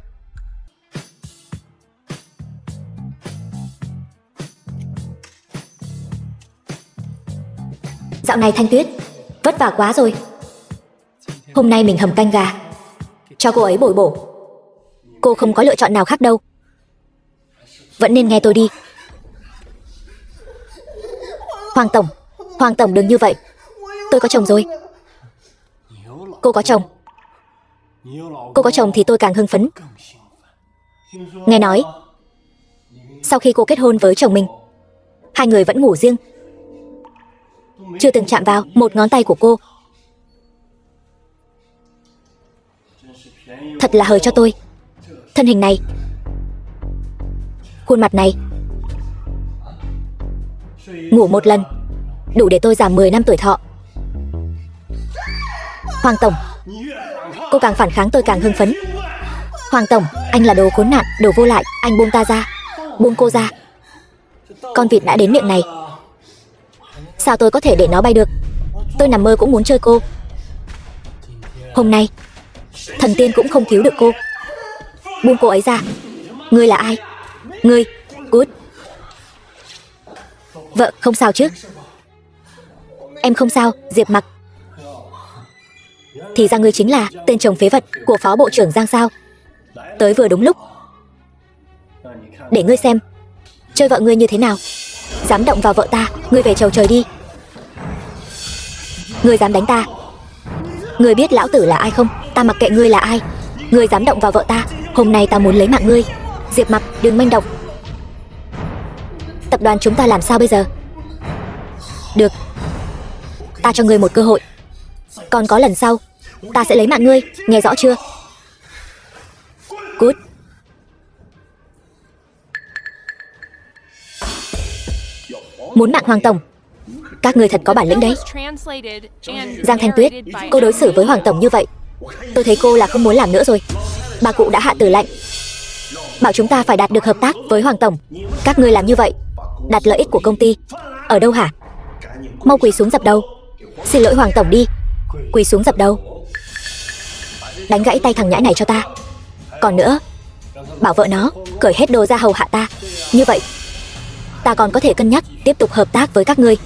A: Dạo này Thanh Tuyết vất vả quá rồi. Hôm nay mình hầm canh gà cho cô ấy bồi bổ. Cô không có lựa chọn nào khác đâu. Vẫn nên nghe tôi đi. Hoàng tổng đừng như vậy. Tôi có chồng rồi. Cô có chồng. Cô có chồng thì tôi càng hưng phấn. Nghe nói sau khi cô kết hôn với chồng mình, 2 người vẫn ngủ riêng, chưa từng chạm vào một ngón tay của cô. Thật là hời cho tôi. Thân hình này, khuôn mặt này, ngủ một lần đủ để tôi giảm 10 năm tuổi thọ. Hoàng tổng, cô càng phản kháng tôi càng hưng phấn. Hoàng tổng, anh là đồ khốn nạn, đồ vô lại. Anh buông ta ra, buông cô ra. Con vịt đã đến miệng này, sao tôi có thể để nó bay được? Tôi nằm mơ cũng muốn chơi cô. Hôm nay thần tiên cũng không cứu được cô. Buông cô ấy ra. Ngươi là ai? Ngươi, cút. Vợ không sao chứ? Em không sao, Diệp Mặc. Thì ra ngươi chính là tên chồng phế vật của phó bộ trưởng Giang sao? Tới vừa đúng lúc. Để ngươi xem chơi vợ ngươi như thế nào. Dám động vào vợ ta, ngươi về chầu trời đi. Ngươi dám đánh ta? Ngươi biết lão tử là ai không? Ta mặc kệ ngươi là ai. Ngươi dám động vào vợ ta, hôm nay ta muốn lấy mạng ngươi. Diệp Mặc, đừng manh động. Tập đoàn chúng ta làm sao bây giờ? Được, ta cho ngươi một cơ hội. Còn có lần sau, ta sẽ lấy mạng ngươi, nghe rõ chưa? Cút. Muốn mạng Hoàng tổng? Các ngươi thật có bản lĩnh đấy. Giang Thanh Tuyết, cô đối xử với Hoàng tổng như vậy, tôi thấy cô là không muốn làm nữa rồi. Bà cụ đã hạ tử lệnh, bảo chúng ta phải đạt được hợp tác với Hoàng tổng. Các ngươi làm như vậy, đặt lợi ích của công ty ở đâu hả? Mau quỳ xuống dập đầu, xin lỗi Hoàng tổng đi. Quỳ xuống dập đầu. Đánh gãy tay thằng nhãi này cho ta. Còn nữa, bảo vợ nó cởi hết đồ ra hầu hạ ta. Như vậy ta còn có thể cân nhắc tiếp tục hợp tác với các ngươi.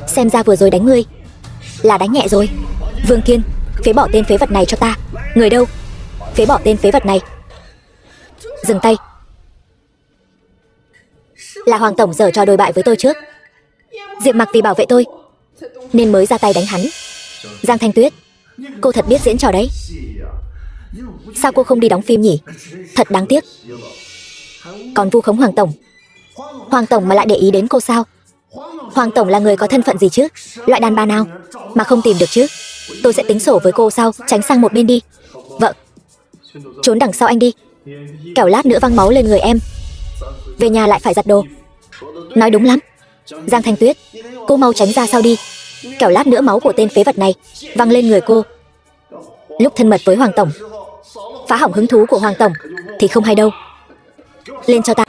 A: Xem ra vừa rồi đánh ngươi là đánh nhẹ rồi. Vương Kiên, phế bỏ tên phế vật này cho ta. Người đâu? Phế bỏ tên phế vật này. Dừng tay. Là Hoàng tổng giở trò đồi bại với tôi trước. Diệp Mặc vì bảo vệ tôi nên mới ra tay đánh hắn. Giang Thanh Tuyết, cô thật biết diễn trò đấy. Sao cô không đi đóng phim nhỉ? Thật đáng tiếc. Còn vu khống Hoàng tổng. Hoàng tổng mà lại để ý đến cô sao? Hoàng tổng là người có thân phận gì chứ? Loại đàn bà nào mà không tìm được chứ? Tôi sẽ tính sổ với cô sau. Tránh sang một bên đi. Vợ, trốn đằng sau anh đi, kẻo lát nữa văng máu lên người em. Về nhà lại phải giặt đồ. Nói đúng lắm. Giang Thanh Tuyết, cô mau tránh ra sau đi, kẻo lát nữa máu của tên phế vật này văng lên người cô. Lúc thân mật với Hoàng tổng, phá hỏng hứng thú của Hoàng tổng thì không hay đâu. Lên cho ta.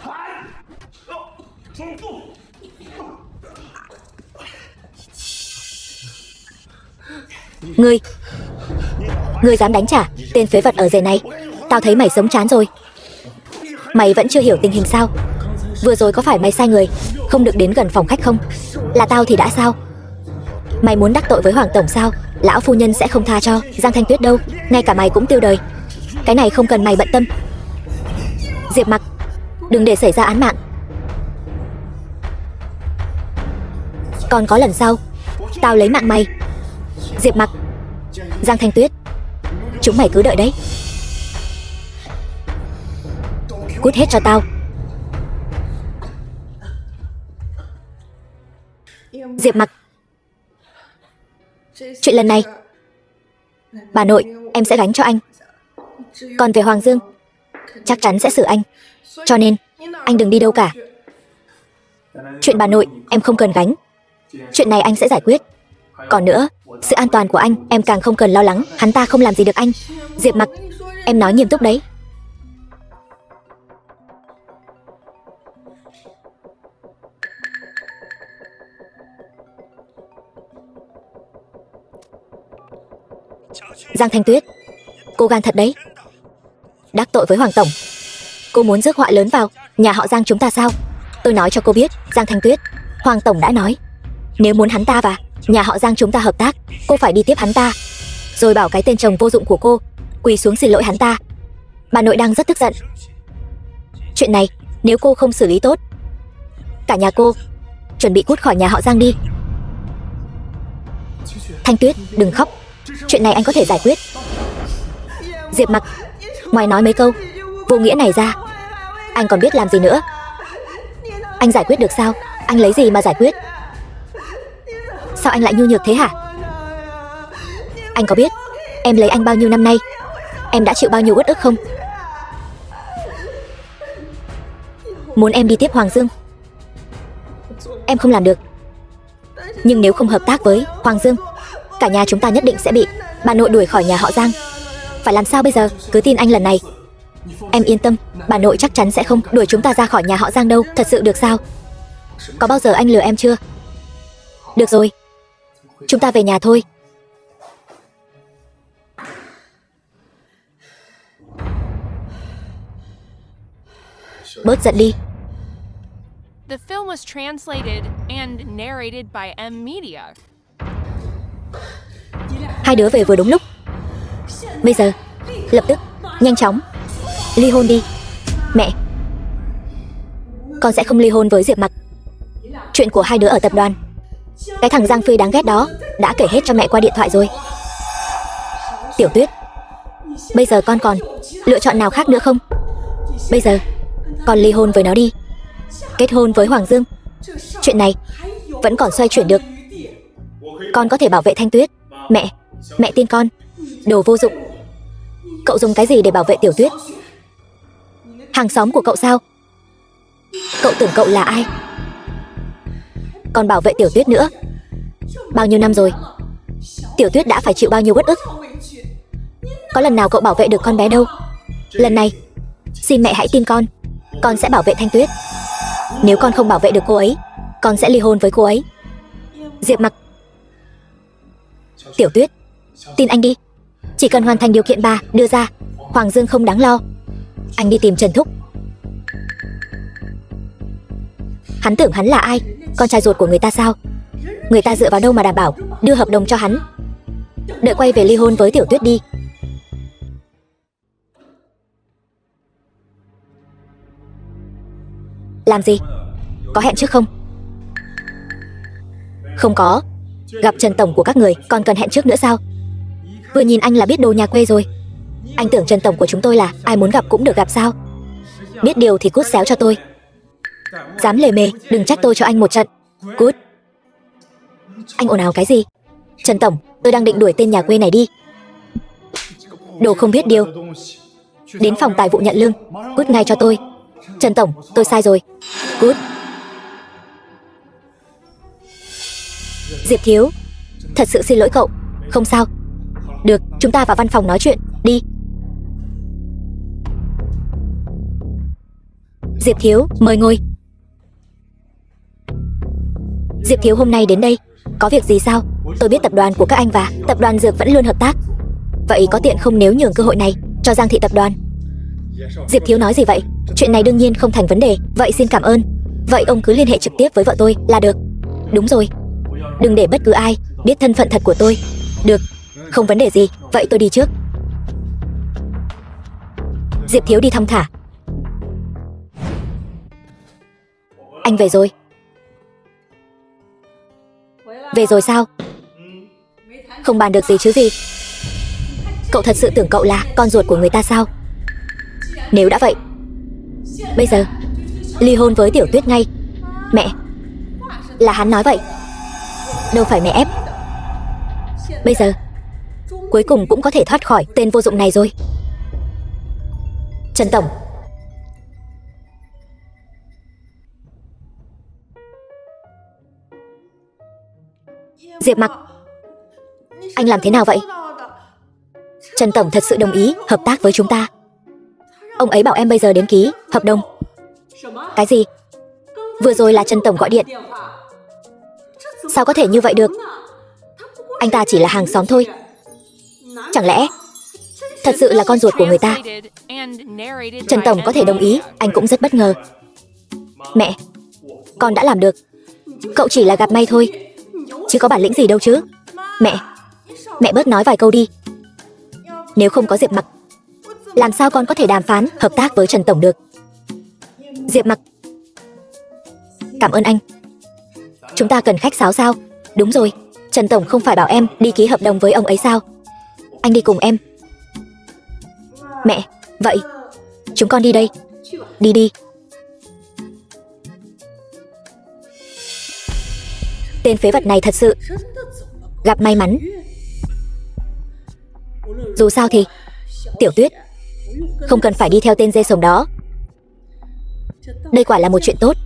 A: Ngươi dám đánh trả tên phế vật ở rể này? Tao thấy mày sống chán rồi. Mày vẫn chưa hiểu tình hình sao? Vừa rồi có phải mày sai người, không được đến gần phòng khách không? Là tao thì đã sao? Mày muốn đắc tội với Hoàng tổng sao? Lão phu nhân sẽ không tha cho Giang Thanh Tuyết đâu. Ngay cả mày cũng tiêu đời. Cái này không cần mày bận tâm. Diệp Mặc, đừng để xảy ra án mạng. Còn có lần sau, tao lấy mạng mày. Diệp Mặc, Giang Thanh Tuyết, chúng mày cứ đợi đấy. Cút hết cho tao. Diệp Mặc, chuyện lần này bà nội em sẽ gánh cho anh. Còn về Hoàng Dương, chắc chắn sẽ xử anh. Cho nên anh đừng đi đâu cả. Chuyện bà nội em không cần gánh. Chuyện này anh sẽ giải quyết. Còn nữa, sự an toàn của anh em càng không cần lo lắng. Hắn ta không làm gì được anh. Diệp Mặc, em nói nghiêm túc đấy. Giang Thanh Tuyết, cô gan thật đấy. Đắc tội với Hoàng tổng, cô muốn rước họa lớn vào nhà họ Giang chúng ta sao? Tôi nói cho cô biết, Giang Thanh Tuyết, Hoàng tổng đã nói, nếu muốn hắn ta và nhà họ Giang chúng ta hợp tác, cô phải đi tiếp hắn ta, rồi bảo cái tên chồng vô dụng của cô quỳ xuống xin lỗi hắn ta. Bà nội đang rất tức giận. Chuyện này nếu cô không xử lý tốt, cả nhà cô chuẩn bị cút khỏi nhà họ Giang đi. Thanh Tuyết, đừng khóc. Chuyện này anh có thể giải quyết. Diệp Mặc, ngoài nói mấy câu vô nghĩa này ra, anh còn biết làm gì nữa? Anh giải quyết được sao? Anh lấy gì mà giải quyết? Sao anh lại nhu nhược thế hả? Anh có biết em lấy anh bao nhiêu năm nay, em đã chịu bao nhiêu uất ức không? Muốn em đi tiếp Hoàng Dương, em không làm được. Nhưng nếu không hợp tác với Hoàng Dương, cả nhà chúng ta nhất định sẽ bị bà nội đuổi khỏi nhà họ Giang. Phải làm sao bây giờ? Cứ tin anh lần này. Em yên tâm, bà nội chắc chắn sẽ không đuổi chúng ta ra khỏi nhà họ Giang đâu. Thật sự được sao? Có bao giờ anh lừa em chưa? Được rồi, chúng ta về nhà thôi. Bớt giận đi.
B: The film was translated and narrated by M Media.
A: Hai đứa về vừa đúng lúc. Bây giờ, lập tức, nhanh chóng ly hôn đi. Mẹ, con sẽ không ly hôn với Diệp Mặc. Chuyện của hai đứa ở tập đoàn, cái thằng Giang Phi đáng ghét đó đã kể hết cho mẹ qua điện thoại rồi. Tiểu Tuyết, bây giờ con còn lựa chọn nào khác nữa không? Bây giờ con ly hôn với nó đi. Kết hôn với Hoàng Dương, chuyện này vẫn còn xoay chuyển được. Con có thể bảo vệ Thanh Tuyết. Mẹ tin con. Đồ vô dụng. Cậu dùng cái gì để bảo vệ Tiểu Tuyết? Hàng xóm của cậu sao? Cậu tưởng cậu là ai? Còn bảo vệ Tiểu Tuyết nữa. Bao nhiêu năm rồi, Tiểu Tuyết đã phải chịu bao nhiêu uất ức. Có lần nào cậu bảo vệ được con bé đâu. Lần này, xin mẹ hãy tin con sẽ bảo vệ Thanh Tuyết. Nếu con không bảo vệ được cô ấy, con sẽ ly hôn với cô ấy. Diệp Mặc, Tiểu Tuyết, tin anh đi. Chỉ cần hoàn thành điều kiện bà đưa ra, Hoàng Dương không đáng lo. Anh đi tìm Trần Thúc. Hắn tưởng hắn là ai? Con trai ruột của người ta sao? Người ta dựa vào đâu mà đảm bảo đưa hợp đồng cho hắn? Đợi quay về ly hôn với Tiểu Tuyết đi. Làm gì? có hẹn trước không? Không có. Gặp Trần tổng của các người còn cần hẹn trước nữa sao? Vừa nhìn anh là biết đồ nhà quê rồi. Anh tưởng Trần tổng của chúng tôi là ai muốn gặp cũng được gặp sao? Biết điều thì cút xéo cho tôi. Dám lề mề, đừng trách tôi cho anh một trận. Cút. Anh ồn ào cái gì? Trần tổng, tôi đang định đuổi tên nhà quê này đi. Đồ không biết điều. Đến phòng tài vụ nhận lương. Cút ngay cho tôi. Trần tổng, tôi sai rồi. Cút. Diệp thiếu, thật sự xin lỗi cậu. Không sao. Được, chúng ta vào văn phòng nói chuyện. Đi. Diệp thiếu, mời ngồi. Diệp thiếu hôm nay đến đây có việc gì sao? Tôi biết tập đoàn của các anh và tập đoàn Dược vẫn luôn hợp tác. Vậy có tiện không nếu nhường cơ hội này cho Giang thị tập đoàn? Diệp thiếu nói gì vậy? Chuyện này đương nhiên không thành vấn đề. Vậy xin cảm ơn. Vậy ông cứ liên hệ trực tiếp với vợ tôi là được. Đúng rồi. Đừng để bất cứ ai biết thân phận thật của tôi. Được, không vấn đề gì. Vậy tôi đi trước. Diệp thiếu đi thong thả. Anh về rồi. Về rồi sao? Không bàn được gì chứ gì? Cậu thật sự tưởng cậu là con ruột của người ta sao? Nếu đã vậy, bây giờ ly hôn với Tiểu Tuyết ngay. Mẹ, là hắn nói vậy. Đâu phải mẹ ép. Bây giờ cuối cùng cũng có thể thoát khỏi tên vô dụng này rồi. Trần tổng. Diệp Mặc, anh làm thế nào vậy? Trần tổng thật sự đồng ý hợp tác với chúng ta. Ông ấy bảo em bây giờ đến ký hợp đồng. Cái gì? Vừa rồi là Trần tổng gọi điện. Sao có thể như vậy được? Anh ta chỉ là hàng xóm thôi. Chẳng lẽ thật sự là con ruột của người ta? Trần tổng có thể đồng ý, anh cũng rất bất ngờ. Mẹ, con đã làm được. Cậu chỉ là gặp may thôi, chứ có bản lĩnh gì đâu chứ. Mẹ bớt nói vài câu đi. Nếu không có Diệp Mặc, làm sao con có thể đàm phán hợp tác với Trần tổng được? Diệp Mặc, cảm ơn anh. Chúng ta cần khách sáo sao? Đúng rồi, Trần tổng không phải bảo em đi ký hợp đồng với ông ấy sao? Anh đi cùng em. Mẹ, vậy chúng con đi đây. Đi đi. Tên phế vật này thật sự gặp may mắn. Dù sao thì Tiểu Tuyết không cần phải đi theo tên dê sồng đó. Đây quả là một chuyện tốt.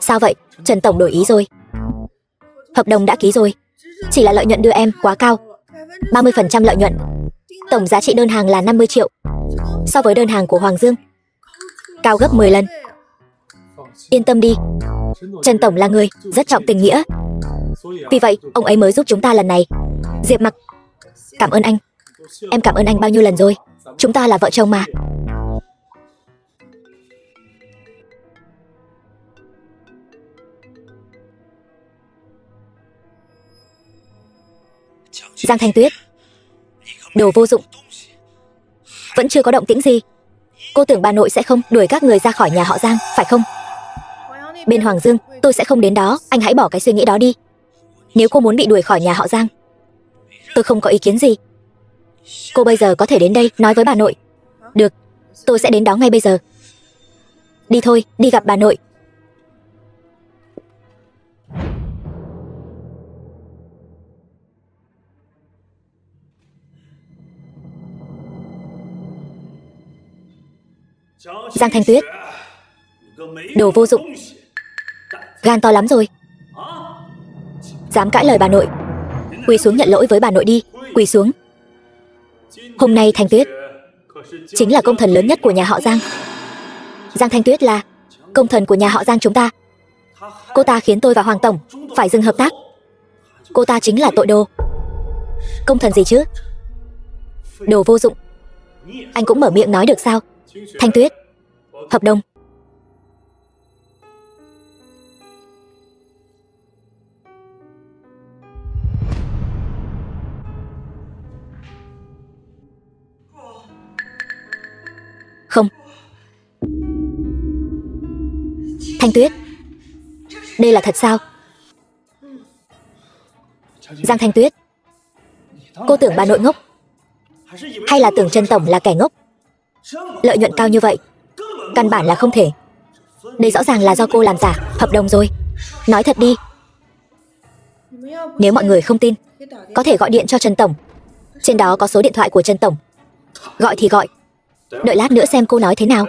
A: Sao vậy? Trần tổng đổi ý rồi. Hợp đồng đã ký rồi, chỉ là lợi nhuận đưa em quá cao. 30% lợi nhuận. Tổng giá trị đơn hàng là 50 triệu. So với đơn hàng của Hoàng Dương, cao gấp 10 lần. Yên tâm đi, Trần tổng là người rất trọng tình nghĩa. Vì vậy ông ấy mới giúp chúng ta lần này. Diệp Mặc, cảm ơn anh. Em cảm ơn anh bao nhiêu lần rồi. Chúng ta là vợ chồng mà. Giang Thanh Tuyết, đồ vô dụng. Vẫn chưa có động tĩnh gì. Cô tưởng bà nội sẽ không đuổi các người ra khỏi nhà họ Giang, phải không? Bên Hoàng Dương, tôi sẽ không đến đó. Anh hãy bỏ cái suy nghĩ đó đi. Nếu cô muốn bị đuổi khỏi nhà họ Giang, tôi không có ý kiến gì. Cô bây giờ có thể đến đây nói với bà nội. Được, tôi sẽ đến đó ngay bây giờ. Đi thôi, đi gặp bà nội. Giang Thanh Tuyết, đồ vô dụng. Gan to lắm rồi. Dám cãi lời bà nội. Quỳ xuống nhận lỗi với bà nội đi. Quỳ xuống. Hôm nay Thanh Tuyết chính là công thần lớn nhất của nhà họ Giang. Giang Thanh Tuyết là công thần của nhà họ Giang chúng ta. Cô ta khiến tôi và Hoàng tổng phải dừng hợp tác. Cô ta chính là tội đồ. Công thần gì chứ? Đồ vô dụng. Anh cũng mở miệng nói được sao? Thanh Tuyết, hợp đồng. Không. Thanh Tuyết, đây là thật sao? Giang Thanh Tuyết, cô tưởng bà nội ngốc, hay là tưởng Trần tổng là kẻ ngốc? Lợi nhuận cao như vậy, căn bản là không thể. Đây rõ ràng là do cô làm giả hợp đồng rồi. Nói thật đi. Nếu mọi người không tin, có thể gọi điện cho Trần tổng. Trên đó có số điện thoại của Trần tổng. Gọi thì gọi. Đợi lát nữa xem cô nói thế nào.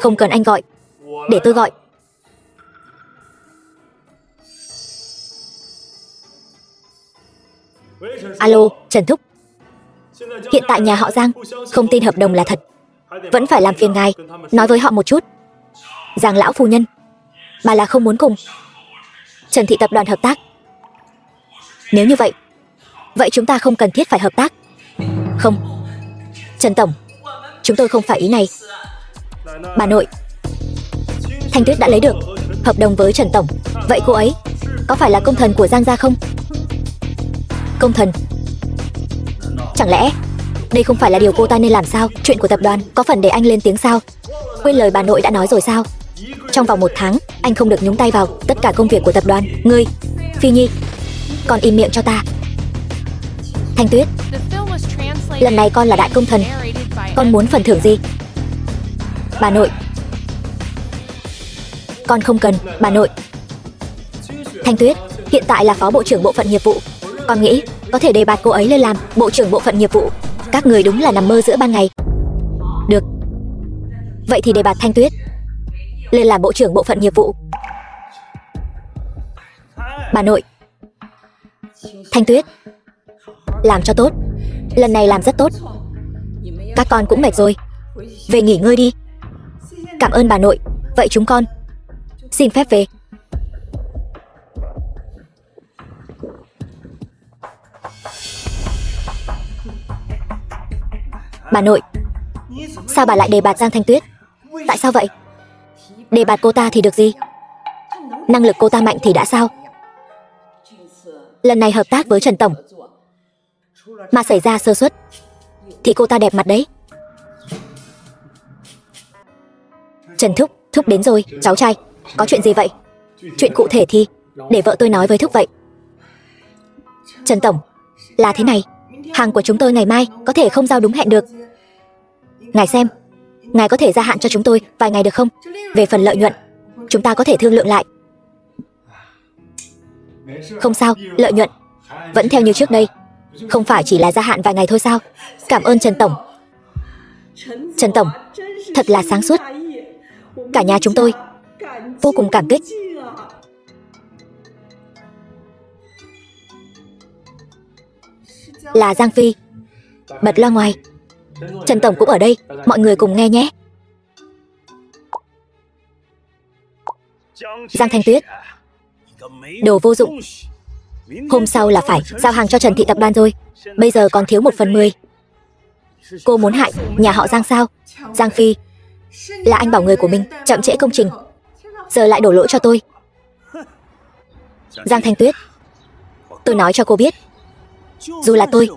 A: Không cần anh gọi, để tôi gọi. Alo, Trần thúc. Hiện tại nhà họ Giang không tin hợp đồng là thật. Vẫn phải làm phiền ngài nói với họ một chút. Giang lão phu nhân, bà là không muốn cùng Trần thị tập đoàn hợp tác. Nếu như vậy, vậy chúng ta không cần thiết phải hợp tác. Không, Trần tổng, chúng tôi không phải ý này. Bà nội, Thanh Tuyết đã lấy được hợp đồng với Trần tổng. Vậy cô ấy có phải là công thần của Giang gia không? Công thần? Chẳng lẽ đây không phải là điều cô ta nên làm sao? Chuyện của tập đoàn có phần để anh lên tiếng sao? Quên lời bà nội đã nói rồi sao? Trong vòng 1 tháng, anh không được nhúng tay vào tất cả công việc của tập đoàn. Ngươi, Phi Nhi, con im miệng cho ta. Thanh Tuyết, lần này con là đại công thần, con muốn phần thưởng gì? Bà nội, con không cần, bà nội. Thanh Tuyết hiện tại là phó bộ trưởng bộ phận nghiệp vụ. Con nghĩ có thể đề bạt cô ấy lên làm bộ trưởng bộ phận nghiệp vụ. Các người đúng là nằm mơ giữa ban ngày. Được, vậy thì đề bạt Thanh Tuyết lên làm bộ trưởng bộ phận nghiệp vụ. Bà nội, Thanh Tuyết, làm cho tốt. Lần này làm rất tốt. Các con cũng mệt rồi, về nghỉ ngơi đi. Cảm ơn bà nội. Vậy chúng con xin phép về. Bà nội, sao bà lại đề bạt Giang Thanh Tuyết? Tại sao vậy? Đề bạt cô ta thì được gì? Năng lực cô ta mạnh thì đã sao? Lần này hợp tác với Trần tổng mà xảy ra sơ suất thì cô ta đẹp mặt đấy. Trần thúc, thúc đến rồi. Cháu trai, có chuyện gì vậy? Chuyện cụ thể thì để vợ tôi nói với thúc vậy. Trần tổng, là thế này, hàng của chúng tôi ngày mai có thể không giao đúng hẹn được. Ngài xem, ngài có thể gia hạn cho chúng tôi vài ngày được không? Về phần lợi nhuận, chúng ta có thể thương lượng lại. Không sao, lợi nhuận vẫn theo như trước đây. Không phải chỉ là gia hạn vài ngày thôi sao? Cảm ơn Trần tổng. Trần tổng, thật là sáng suốt. Cả nhà chúng tôi vô cùng cảm kích. Là Giang Phi. Bật loa ngoài. Trần tổng cũng ở đây, mọi người cùng nghe nhé. Giang Thanh Tuyết, đồ vô dụng. Hôm sau là phải giao hàng cho Trần thị tập đoàn rồi. Bây giờ còn thiếu 1/10. Cô muốn hại nhà họ Giang sao? Giang Phi là anh bảo người của mình chậm trễ công trình, giờ lại đổ lỗi cho tôi. Giang Thanh Tuyết, tôi nói cho cô biết, dù là tôi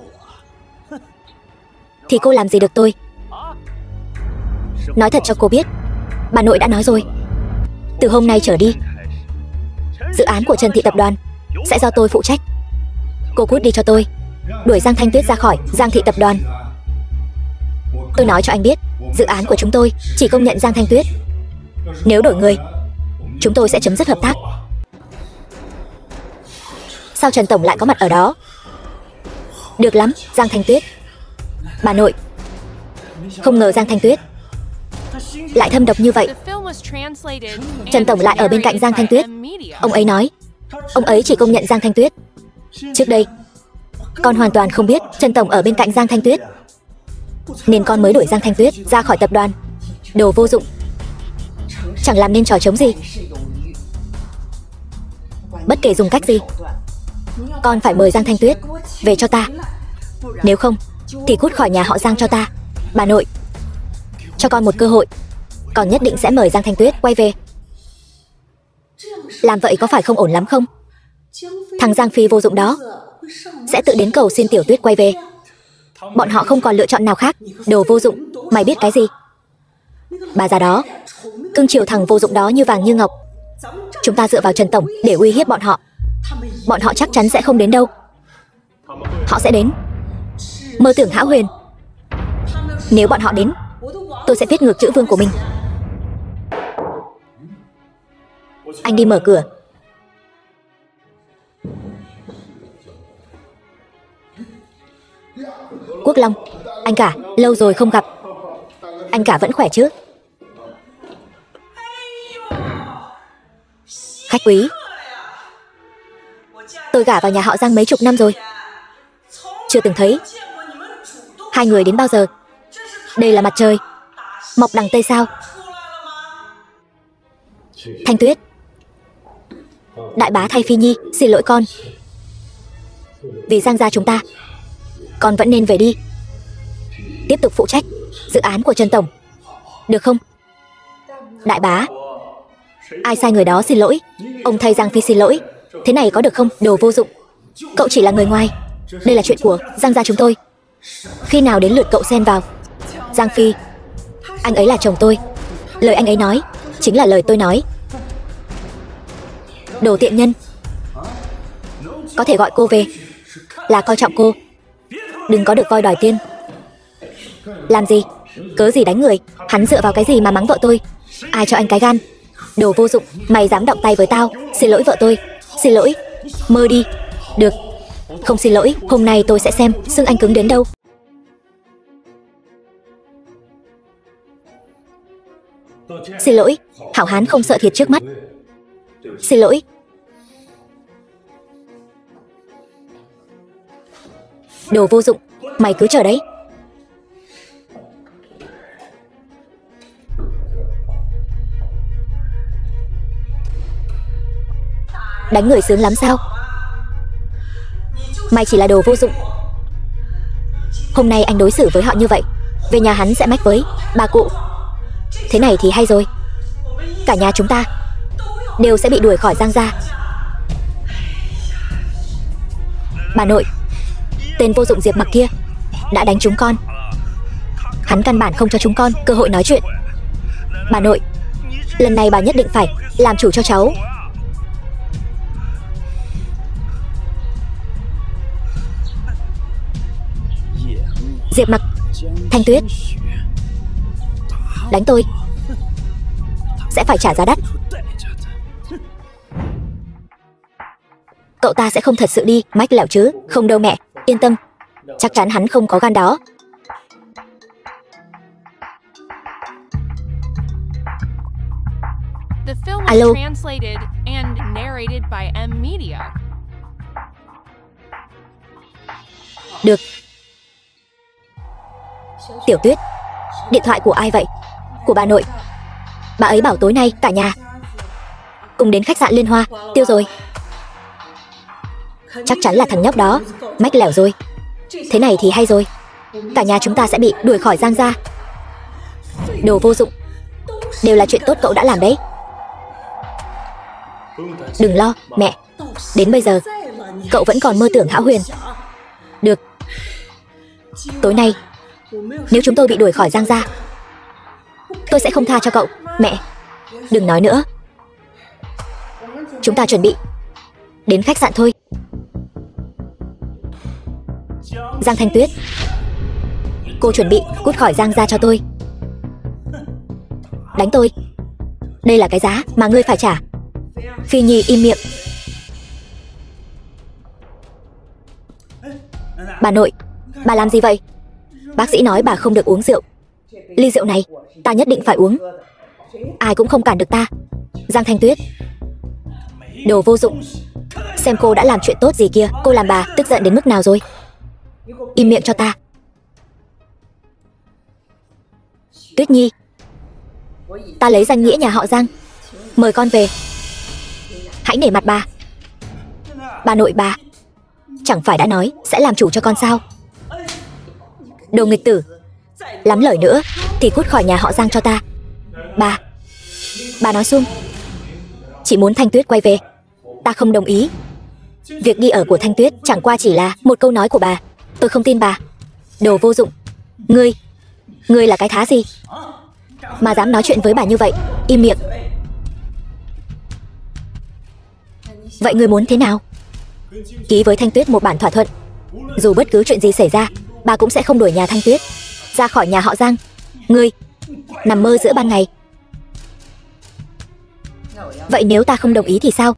A: thì cô làm gì được tôi. Nói thật cho cô biết, bà nội đã nói rồi, từ hôm nay trở đi, dự án của Trần thị tập đoàn sẽ do tôi phụ trách. Cô cút đi cho tôi, đuổi Giang Thanh Tuyết ra khỏi Giang thị tập đoàn. Tôi nói cho anh biết, dự án của chúng tôi chỉ công nhận Giang Thanh Tuyết. Nếu đổi người, chúng tôi sẽ chấm dứt hợp tác. Sao Trần tổng lại có mặt ở đó? Được lắm, Giang Thanh Tuyết. Bà nội, không ngờ Giang Thanh Tuyết lại thâm độc như vậy. Trần tổng lại ở bên cạnh Giang Thanh Tuyết. Ông ấy nói ông ấy chỉ công nhận Giang Thanh Tuyết. Trước đây con hoàn toàn không biết Trần tổng ở bên cạnh Giang Thanh Tuyết, nên con mới đuổi Giang Thanh Tuyết ra khỏi tập đoàn. Đồ vô dụng, chẳng làm nên trò trống gì. Bất kể dùng cách gì, con phải mời Giang Thanh Tuyết về cho ta. Nếu không thì cút khỏi nhà họ Giang cho ta. Bà nội, cho con một cơ hội, con nhất định sẽ mời Giang Thanh Tuyết quay về. Làm vậy có phải không ổn lắm không? Thằng Giang Phi vô dụng đó sẽ tự đến cầu xin Tiểu Tuyết quay về. Bọn họ không còn lựa chọn nào khác. Đồ vô dụng, mày biết cái gì? Bà già đó, cưng chiều thằng vô dụng đó như vàng như ngọc. Chúng ta dựa vào Trần Tổng để uy hiếp bọn họ. Bọn họ chắc chắn sẽ không đến đâu. Họ sẽ đến. Mơ tưởng hão huyền. Nếu bọn họ đến, tôi sẽ viết ngược chữ vương của mình. Anh đi mở cửa. Quốc Long, anh cả, lâu rồi không gặp. Anh cả vẫn khỏe chứ? Khách quý, tôi gả vào nhà họ Giang mấy chục năm rồi, chưa từng thấy hai người đến bao giờ. Đây là mặt trời mọc đằng Tây sao? Thanh Tuyết, đại bá thay Phi Nhi xin lỗi con. Vì Giang gia chúng ta, con vẫn nên về đi, tiếp tục phụ trách dự án của Trần Tổng, được không? Đại bá, ai sai người đó xin lỗi. Ông thay Giang Phi xin lỗi. Thế này có được không? Đồ vô dụng, cậu chỉ là người ngoài. Đây là chuyện của Giang gia chúng tôi, khi nào đến lượt cậu xen vào? Giang Phi, anh ấy là chồng tôi. Lời anh ấy nói chính là lời tôi nói. Đồ tiện nhân, có thể gọi cô về là coi trọng cô, đừng có được voi đòi tiên. Làm gì? Cớ gì đánh người? Hắn dựa vào cái gì mà mắng vợ tôi? Ai cho anh cái gan? Đồ vô dụng, mày dám động tay với tao? Xin lỗi vợ tôi. Xin lỗi. Mơ đi. Được. Không xin lỗi, hôm nay tôi sẽ xem xương anh cứng đến đâu. Xin lỗi, hảo hán không sợ thiệt trước mắt. Xin lỗi. Đồ vô dụng, mày cứ chờ đấy. Đánh người sướng lắm sao? Mày chỉ là đồ vô dụng. Hôm nay anh đối xử với họ như vậy, về nhà hắn sẽ mách với bà cụ. Thế này thì hay rồi. Cả nhà chúng ta đều sẽ bị đuổi khỏi Giang gia. Bà nội, tên vô dụng Diệp Mặc kia đã đánh chúng con. Hắn căn bản không cho chúng con cơ hội nói chuyện. Bà nội, lần này bà nhất định phải làm chủ cho cháu. Diệp Mặc, Thanh Tuyết, đánh tôi sẽ phải trả giá đắt. Cậu ta sẽ không thật sự đi mách lẻo chứ? Không đâu mẹ, yên tâm, chắc chắn hắn không có gan đó. Alo. Được. Tiểu Tuyết, điện thoại của ai vậy? Của bà nội. Bà ấy bảo tối nay cả nhà cùng đến khách sạn Liên Hoa. Tiêu rồi. Chắc chắn là thằng nhóc đó mách lẻo rồi. Thế này thì hay rồi. Cả nhà chúng ta sẽ bị đuổi khỏi Giang gia. Đồ vô dụng, đều là chuyện tốt cậu đã làm đấy. Đừng lo mẹ, đến bây giờ cậu vẫn còn mơ tưởng hão huyền. Được. Tối nay nếu chúng tôi bị đuổi khỏi Giang gia, tôi sẽ không tha cho cậu. Mẹ, đừng nói nữa. Chúng ta chuẩn bị đến khách sạn thôi. Giang Thanh Tuyết, cô chuẩn bị cút khỏi Giang gia cho tôi. Đánh tôi, đây là cái giá mà ngươi phải trả. Phi Nhi im miệng. Bà nội, bà làm gì vậy? Bác sĩ nói bà không được uống rượu. Ly rượu này ta nhất định phải uống. Ai cũng không cản được ta. Giang Thanh Tuyết, đồ vô dụng, xem cô đã làm chuyện tốt gì kia. Cô làm bà tức giận đến mức nào rồi? Im miệng cho ta. Tuyết Nhi, ta lấy danh nghĩa nhà họ Giang mời con về. Hãy nể mặt bà. Bà nội bà chẳng phải đã nói sẽ làm chủ cho con sao? Đồ nghịch tử, lắm lời nữa thì cút khỏi nhà họ Giang cho ta. Bà nói xuông. Chỉ muốn Thanh Tuyết quay về, ta không đồng ý. Việc đi ở của Thanh Tuyết chẳng qua chỉ là một câu nói của bà. Tôi không tin bà. Đồ vô dụng. Ngươi là cái thá gì mà dám nói chuyện với bà như vậy? Im miệng. Vậy ngươi muốn thế nào? Ký với Thanh Tuyết một bản thỏa thuận. Dù bất cứ chuyện gì xảy ra, bà cũng sẽ không đuổi nhà Thanh Tuyết ra khỏi nhà họ Giang. Ngươi nằm mơ giữa ban ngày. Vậy nếu ta không đồng ý thì sao?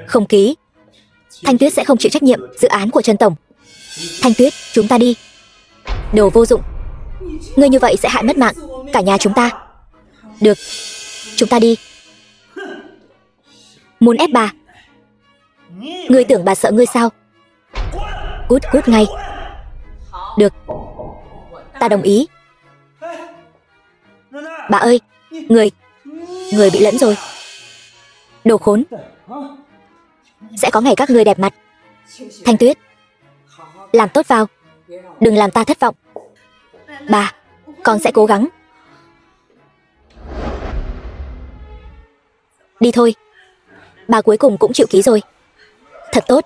A: Không ký, Thanh Tuyết sẽ không chịu trách nhiệm dự án của Trần tổng. Thanh Tuyết, chúng ta đi. Đồ vô dụng. Ngươi như vậy sẽ hại mất mạng cả nhà chúng ta. Được, chúng ta đi. Muốn ép bà? Ngươi tưởng bà sợ ngươi sao? Cút ngay. Được, ta đồng ý. Bà ơi, người bị lẫn rồi. Đồ khốn. Sẽ có ngày các ngươi đẹp mặt. Thanh Tuyết, làm tốt vào, đừng làm ta thất vọng. Bà, con sẽ cố gắng. Đi thôi. Bà cuối cùng cũng chịu ký rồi. Thật tốt.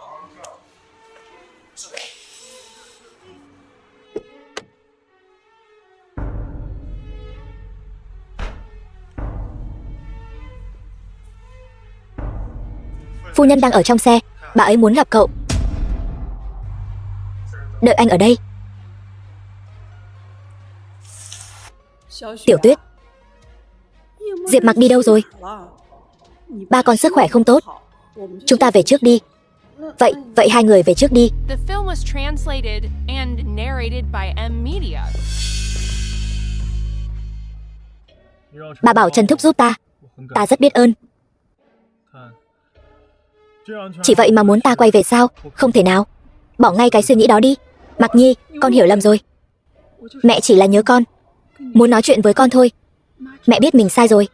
A: Phu nhân đang ở trong xe, bà ấy muốn gặp cậu. Đợi anh ở đây. Tiểu Tuyết, Diệp Mặc đi đâu rồi? Ba con sức khỏe không tốt. Chúng ta về trước đi. Vậy hai người về trước đi.
B: The film was translated and narrated by M-Media.
A: Bà bảo Trần thúc giúp ta. Ta rất biết ơn. Chỉ vậy mà muốn ta quay về sao? Không thể nào. Bỏ ngay cái suy nghĩ đó đi. Mặc Nhi, con hiểu lầm rồi. Mẹ chỉ là nhớ con, muốn nói chuyện với con thôi. Mẹ biết mình sai rồi.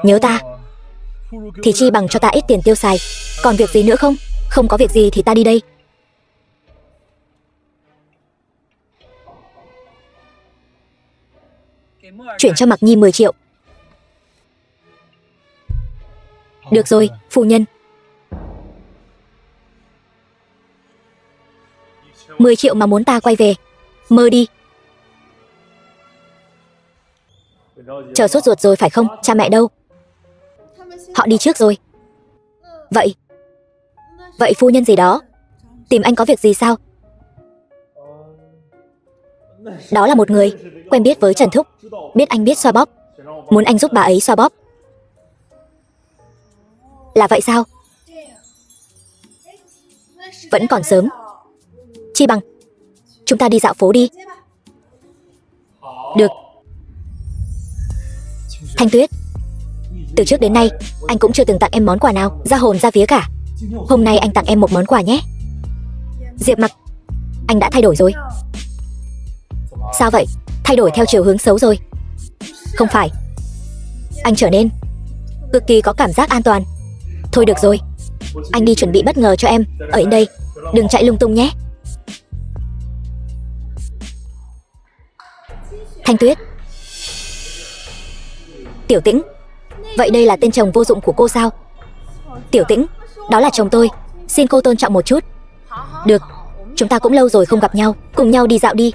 A: Nhớ ta thì chi bằng cho ta ít tiền tiêu xài. Còn việc gì nữa không? Không có việc gì thì ta đi đây. Chuyển cho Mặc Nhi 10 triệu. Được rồi, phu nhân. 10 triệu mà muốn ta quay về. Mơ đi. Chờ sốt ruột rồi phải không? Cha mẹ đâu? Họ đi trước rồi. Vậy phu nhân gì đó tìm anh có việc gì sao? Đó là một người quen biết với Trần thúc, biết anh biết xoa bóp, muốn anh giúp bà ấy xoa bóp. Là vậy sao? Vẫn còn sớm. Chi bằng chúng ta đi dạo phố đi. Được. Thanh Tuyết, từ trước đến nay anh cũng chưa từng tặng em món quà nào ra hồn ra vía cả. Hôm nay anh tặng em một món quà nhé. Diệp Mặc, anh đã thay đổi rồi. Sao vậy? Thay đổi theo chiều hướng xấu rồi? Không phải, anh trở nên cực kỳ có cảm giác an toàn. Thôi được rồi, anh đi chuẩn bị bất ngờ cho em. Ở yên đây, đừng chạy lung tung nhé. Thanh Tuyết. Tiểu Tĩnh. Vậy đây là tên chồng vô dụng của cô sao? Tiểu Tĩnh, đó là chồng tôi. Xin cô tôn trọng một chút. Được, chúng ta cũng lâu rồi không gặp nhau. Cùng nhau đi dạo đi.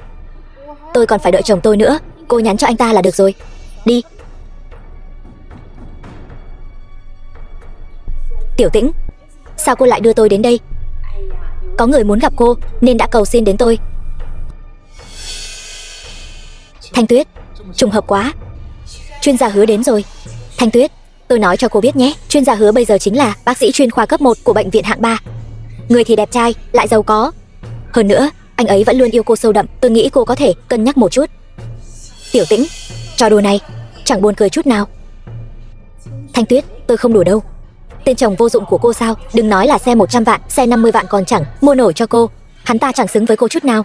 A: Tôi còn phải đợi chồng tôi nữa. Cô nhắn cho anh ta là được rồi. Đi. Tiểu Tĩnh, sao cô lại đưa tôi đến đây? Có người muốn gặp cô nên đã cầu xin đến tôi. Thanh Tuyết, trùng hợp quá. Chuyên gia Hứa đến rồi. Thanh Tuyết, tôi nói cho cô biết nhé, chuyên gia Hứa bây giờ chính là bác sĩ chuyên khoa cấp 1 của bệnh viện hạng 3. Người thì đẹp trai, lại giàu có. Hơn nữa, anh ấy vẫn luôn yêu cô sâu đậm. Tôi nghĩ cô có thể cân nhắc một chút. Tiểu Tĩnh, trò đùa này chẳng buồn cười chút nào. Thanh Tuyết, tôi không đùa đâu. Tên chồng vô dụng của cô sao? Đừng nói là xe 100 vạn, xe 50 vạn còn chẳng mua nổi cho cô. Hắn ta chẳng xứng với cô chút nào.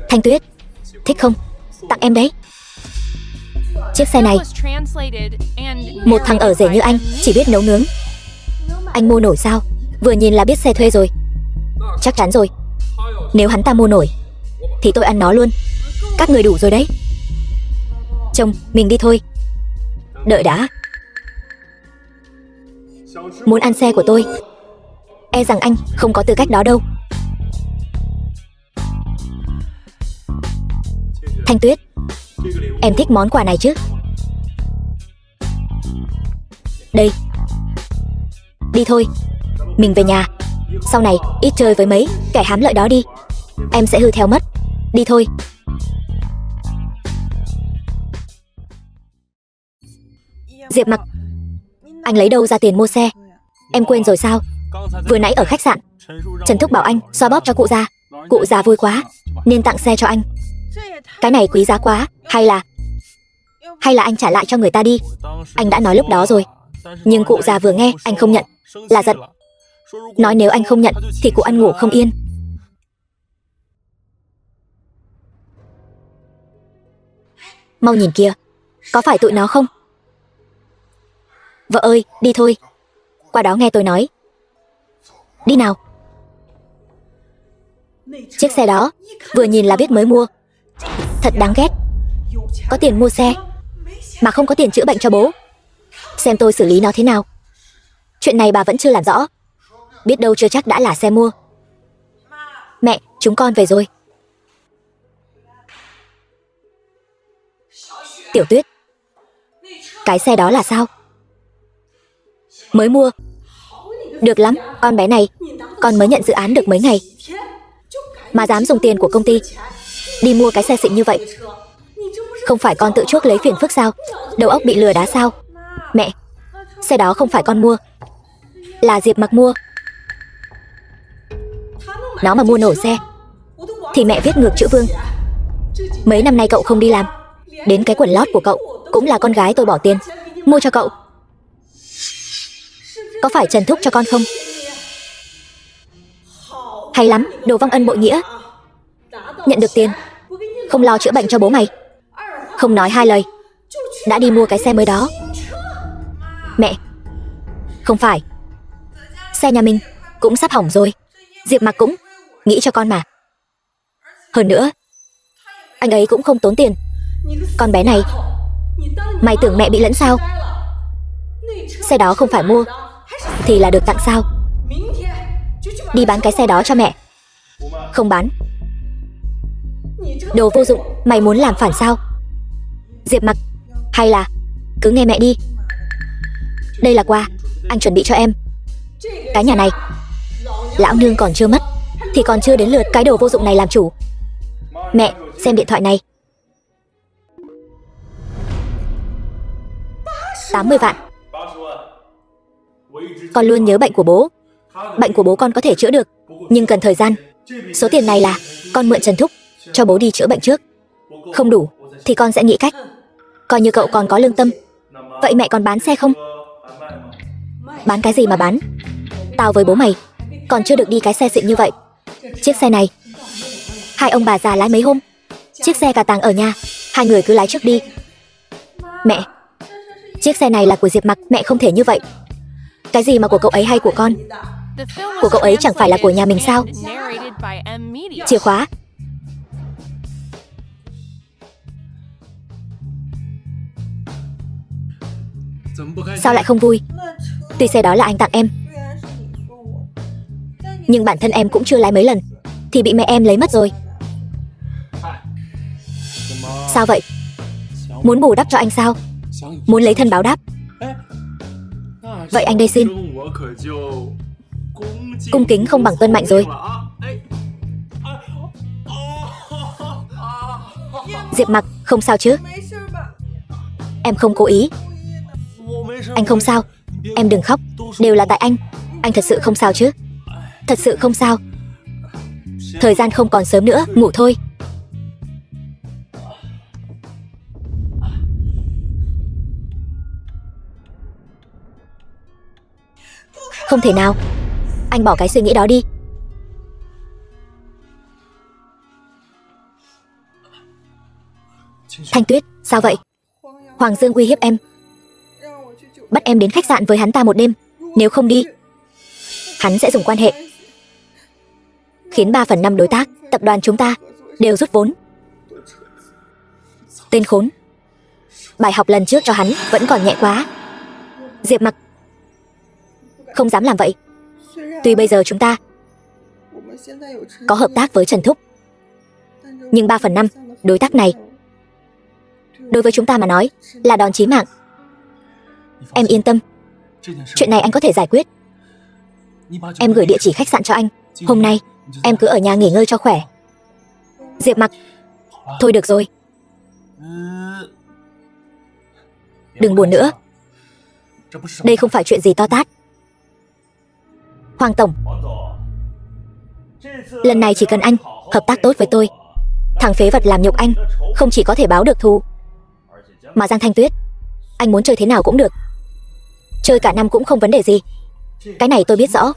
A: Thanh Tuyết, thích không? Tặng em đấy. Chiếc xe này, một thằng ở rể như anh chỉ biết nấu nướng, anh mua nổi sao? Vừa nhìn là biết xe thuê rồi. Chắc chắn rồi. Nếu hắn ta mua nổi thì tôi ăn nó luôn. Các người đủ rồi đấy. Chồng, mình đi thôi. Đợi đã. Muốn ăn xe của tôi? E rằng anh không có tư cách đó đâu. Thanh Tuyết, em thích món quà này chứ? Đây. Đi thôi, mình về nhà. Sau này ít chơi với mấy kẻ hám lợi đó đi. Em sẽ hư theo mất. Đi thôi. Diệp Mặc, anh lấy đâu ra tiền mua xe? Em quên rồi sao? Vừa nãy ở khách sạn, Trần Thúc bảo anh xoa bóp cho cụ già. Cụ già vui quá nên tặng xe cho anh. Cái này quý giá quá. Hay là anh trả lại cho người ta đi. Anh đã nói lúc đó rồi. Nhưng cụ già vừa nghe anh không nhận là giận. Nói nếu anh không nhận thì cụ ăn ngủ không yên. Mau nhìn kìa, có phải tụi nó không? Vợ ơi, đi thôi. Qua đó nghe tôi nói. Đi nào. Chiếc xe đó vừa nhìn là biết mới mua. Thật đáng ghét. Có tiền mua xe mà không có tiền chữa bệnh cho bố. Xem tôi xử lý nó thế nào. Chuyện này bà vẫn chưa làm rõ. Biết đâu chưa chắc đã là xe mua. Mẹ, chúng con về rồi. Tiểu Tuyết, cái xe đó là sao? Mới mua. Được lắm, con bé này. Con mới nhận dự án được mấy ngày mà dám dùng tiền của công ty đi mua cái xe xịn như vậy. Không phải con tự chuốc lấy phiền phức sao? Đầu óc bị lừa đá sao? Mẹ, xe đó không phải con mua, là Diệp Mặc mua. Nó mà mua nổi xe thì mẹ viết ngược chữ Vương. Mấy năm nay cậu không đi làm, đến cái quần lót của cậu cũng là con gái tôi bỏ tiền mua cho cậu. Có phải Trần Thúc cho con không? Hay lắm, đồ vong ân bội nghĩa. Nhận được tiền, không lo chữa bệnh cho bố mày, không nói hai lời đã đi mua cái xe mới đó. Mẹ, không phải, xe nhà mình cũng sắp hỏng rồi. Diệp Mặc cũng nghĩ cho con mà. Hơn nữa, anh ấy cũng không tốn tiền. Con bé này, mày tưởng mẹ bị lẫn sao? Xe đó không phải mua thì là được tặng sao? Đi bán cái xe đó cho mẹ. Không bán. Đồ vô dụng, mày muốn làm phản sao? Diệp Mặc, hay là cứ nghe mẹ đi. Đây là quà anh chuẩn bị cho em. Cái nhà này lão nương còn chưa mất thì còn chưa đến lượt cái đồ vô dụng này làm chủ. Mẹ, xem điện thoại này. 80 vạn. Con luôn nhớ bệnh của bố. Bệnh của bố con có thể chữa được, nhưng cần thời gian. Số tiền này là con mượn Trần Thúc cho bố đi chữa bệnh trước. Không đủ thì con sẽ nghĩ cách. Coi như cậu còn có lương tâm. Vậy mẹ còn bán xe không? Bán cái gì mà bán? Tao với bố mày còn chưa được đi cái xe xịn như vậy. Chiếc xe này hai ông bà già lái mấy hôm. Chiếc xe cà tàng ở nhà, hai người cứ lái trước đi. Mẹ, chiếc xe này là của Diệp Mặc, mẹ không thể như vậy. Cái gì mà của cậu ấy hay của con? Của cậu ấy chẳng phải là của nhà mình sao? Chìa khóa. Sao lại không vui? Tuy xe đó là anh tặng em, nhưng bản thân em cũng chưa lái mấy lần thì bị mẹ em lấy mất rồi. Sao vậy? Muốn bù đắp cho anh sao? Muốn lấy thân báo đáp? Vậy anh đây xin. Cung kính không bằng tuân mạnh rồi. Diệp Mặc, không sao chứ? Em không cố ý. Anh không sao. Em đừng khóc, đều là tại anh. Anh thật sự không sao chứ? Thật sự không sao. Thời gian không còn sớm nữa, ngủ thôi. Không thể nào. Anh bỏ cái suy nghĩ đó đi. Thanh Tuyết, sao vậy? Hoàng Dương uy hiếp em, bắt em đến khách sạn với hắn ta một đêm. Nếu không đi, hắn sẽ dùng quan hệ khiến 3/5 đối tác tập đoàn chúng ta đều rút vốn. Tên khốn. Bài học lần trước cho hắn vẫn còn nhẹ quá. Diệp Mặc không dám làm vậy. Tuy bây giờ chúng ta có hợp tác với Trần Thúc, nhưng 3/5 đối tác này đối với chúng ta mà nói là đòn chí mạng. Em yên tâm, chuyện này anh có thể giải quyết. Em gửi địa chỉ khách sạn cho anh. Hôm nay em cứ ở nhà nghỉ ngơi cho khỏe. Diệp Mặc, thôi được rồi, đừng buồn nữa. Đây không phải chuyện gì to tát. Hoàng tổng, lần này chỉ cần anh hợp tác tốt với tôi, thằng phế vật làm nhục anh không chỉ có thể báo được thù, mà Giang Thanh Tuyết, anh muốn chơi thế nào cũng được. Chơi cả năm cũng không vấn đề gì. Cái này tôi biết rõ.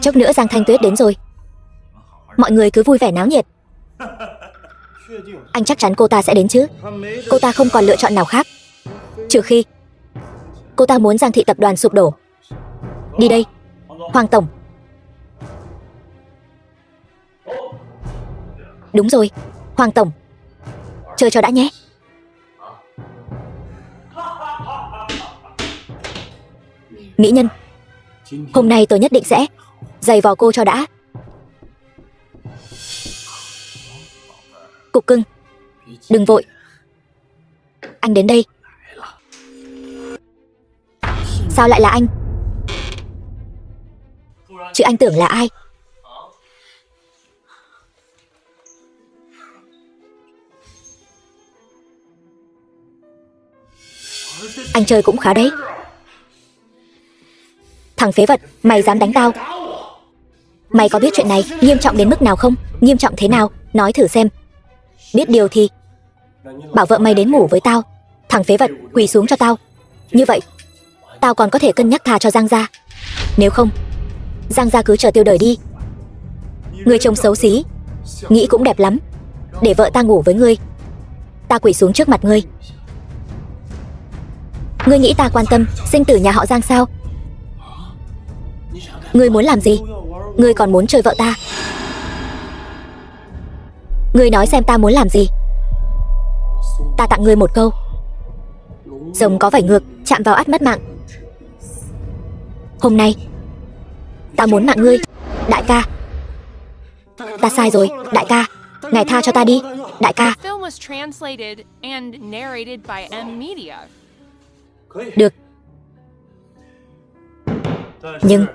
A: Chốc nữa Giang Thanh Tuyết đến rồi, mọi người cứ vui vẻ náo nhiệt. Anh chắc chắn cô ta sẽ đến chứ. Cô ta không còn lựa chọn nào khác, trừ khi cô ta muốn Giang thị tập đoàn sụp đổ. Đi đây, Hoàng tổng. Đúng rồi, Hoàng tổng, chơi cho đã nhé. Mỹ nhân, hôm nay tôi nhất định sẽ giày vò cô cho đã. Cục cưng, đừng vội. Anh đến đây. Sao lại là anh? Chứ anh tưởng là ai? Anh chơi cũng khá đấy. Thằng phế vật, mày dám đánh tao? Mày có biết chuyện này nghiêm trọng đến mức nào không? Nghiêm trọng thế nào? Nói thử xem. Biết điều thì bảo vợ mày đến ngủ với tao. Thằng phế vật, quỳ xuống cho tao. Như vậy tao còn có thể cân nhắc tha cho Giang gia. Nếu không, Giang gia cứ chờ tiêu đời đi. Người chồng xấu xí, nghĩ cũng đẹp lắm, để vợ ta ngủ với ngươi. Ta quỳ xuống trước mặt ngươi. Ngươi nghĩ ta quan tâm sinh tử nhà họ Giang sao? Ngươi muốn làm gì? Ngươi còn muốn chơi vợ ta? Ngươi nói xem ta muốn làm gì? Ta tặng ngươi một câu: rồng có vảy ngược, chạm vào ắt mất mạng. Hôm nay ta muốn mạng ngươi. Đại ca, ta sai rồi. Đại ca, ngài tha cho ta đi. Đại ca.
B: The film was translated and narrated by M Media.
A: Được. Nhưng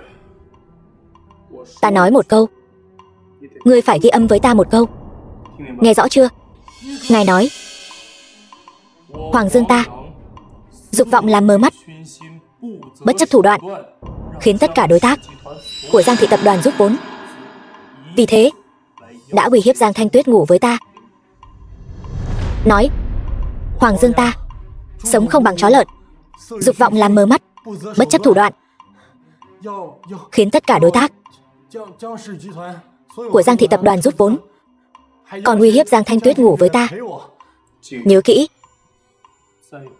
A: ta nói một câu, ngươi phải ghi âm với ta một câu. Nghe rõ chưa? Ngài nói Hoàng Dương ta dục vọng làm mờ mắt, bất chấp thủ đoạn, khiến tất cả đối tác của Giang thị tập đoàn rút vốn. Vì thế đã uy hiếp Giang Thanh Tuyết ngủ với ta. Nói Hoàng Dương ta sống không bằng chó lợn, dục vọng làm mờ mắt, bất chấp thủ đoạn, khiến tất cả đối tác của Giang thị tập đoàn rút vốn, còn uy hiếp Giang Thanh Tuyết ngủ với ta. Nhớ kỹ,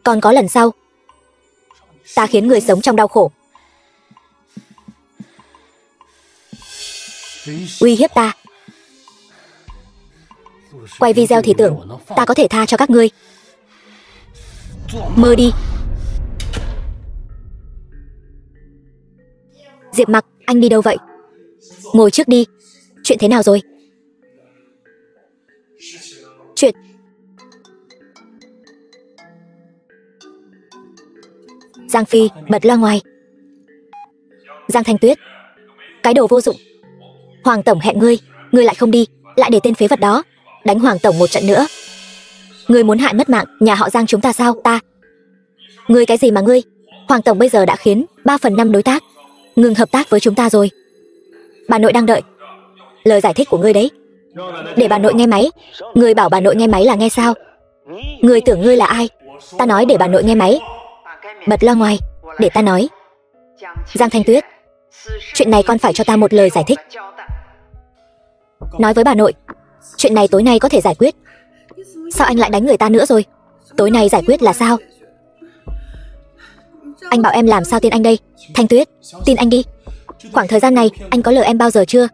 A: còn có lần sau ta khiến người sống trong đau khổ. Uy hiếp ta, quay video thì tưởng ta có thể tha cho các ngươi. Mơ đi. Diệp Mặc, anh đi đâu vậy? Ngồi trước đi. Chuyện thế nào rồi? Chuyện Giang Phi bật loa ngoài. Giang Thanh Tuyết, cái đồ vô dụng. Hoàng tổng hẹn ngươi, ngươi lại không đi, lại để tên phế vật đó đánh Hoàng tổng một trận nữa. Ngươi muốn hại mất mạng nhà họ Giang chúng ta sao? Ta? Ngươi cái gì mà ngươi? Hoàng tổng bây giờ đã khiến 3/5 đối tác ngừng hợp tác với chúng ta rồi. Bà nội đang đợi lời giải thích của ngươi đấy. Để bà nội nghe máy. Ngươi bảo bà nội nghe máy là nghe sao? Ngươi tưởng ngươi là ai? Ta nói để bà nội nghe máy. Bật loa ngoài, để ta nói. Giang Thanh Tuyết, chuyện này con phải cho ta một lời giải thích. Nói với bà nội, chuyện này tối nay có thể giải quyết. Sao anh lại đánh người ta nữa rồi? Tối nay giải quyết là sao? Anh bảo em làm sao tin anh đây? Thanh Tuyết, tin anh đi. Khoảng thời gian này, anh có lừa em bao giờ chưa?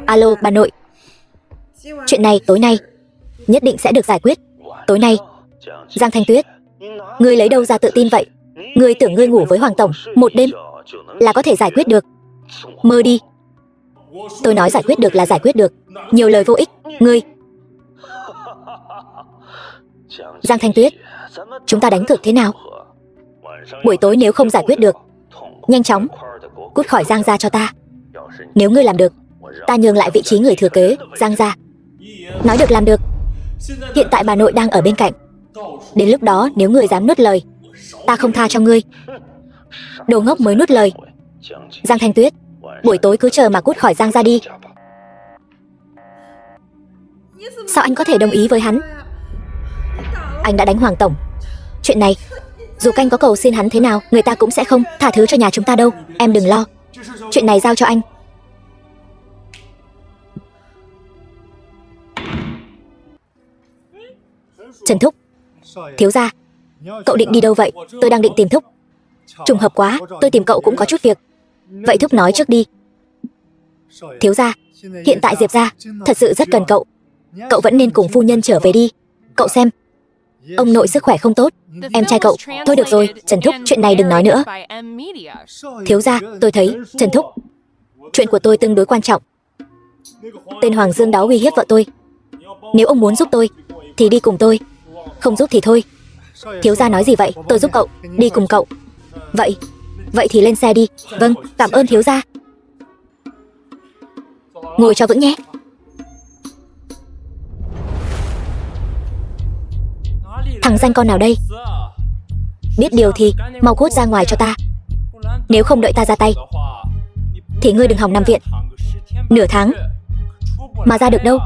A: Alo, bà nội. Chuyện này tối nay nhất định sẽ được giải quyết. Tối nay. Giang Thanh Tuyết, ngươi lấy đâu ra tự tin vậy? Ngươi tưởng ngươi ngủ với Hoàng tổng một đêm là có thể giải quyết được? Mơ đi. Tôi nói giải quyết được là giải quyết được. Nhiều lời vô ích. Ngươi. Giang Thanh Tuyết, chúng ta đánh cược thế nào? Buổi tối nếu không giải quyết được, nhanh chóng cút khỏi Giang gia cho ta. Nếu ngươi làm được, ta nhường lại vị trí người thừa kế Giang gia. Nói được làm được. Hiện tại bà nội đang ở bên cạnh. Đến lúc đó nếu ngươi dám nuốt lời, ta không tha cho ngươi. Đồ ngốc mới nuốt lời. Giang Thanh Tuyết, buổi tối cứ chờ mà cút khỏi Giang gia đi. Sao anh có thể đồng ý với hắn? Anh đã đánh Hoàng tổng. Chuyện này, dù canh có cầu xin hắn thế nào, người ta cũng sẽ không tha thứ cho nhà chúng ta đâu. Em đừng lo. Chuyện này giao cho anh. Trần Thúc, thiếu gia, cậu định đi đâu vậy? Tôi đang định tìm Thúc. Trùng hợp quá, tôi tìm cậu cũng có chút việc. Vậy Thúc nói trước đi. Thiếu gia, hiện tại Diệp gia thật sự rất cần cậu. Cậu vẫn nên cùng phu nhân trở về đi. Cậu xem, ông nội sức khỏe không tốt. Em trai cậu. Thôi được rồi, Trần Thúc, chuyện này đừng nói nữa. Thiếu gia, tôi thấy, Trần Thúc, chuyện của tôi tương đối quan trọng. Tên Hoàng Dương đó uy hiếp vợ tôi. Nếu ông muốn giúp tôi thì đi cùng tôi, không giúp thì thôi. Thiếu gia nói gì vậy? Tôi giúp cậu, đi cùng cậu. Vậy thì lên xe đi. Vâng, cảm ơn thiếu gia. Ngồi cho vững nhé. Thằng danh con nào đây? Biết điều thì mau cút ra ngoài cho ta. Nếu không đợi ta ra tay thì ngươi đừng hòng nằm viện. Nửa tháng mà ra được đâu.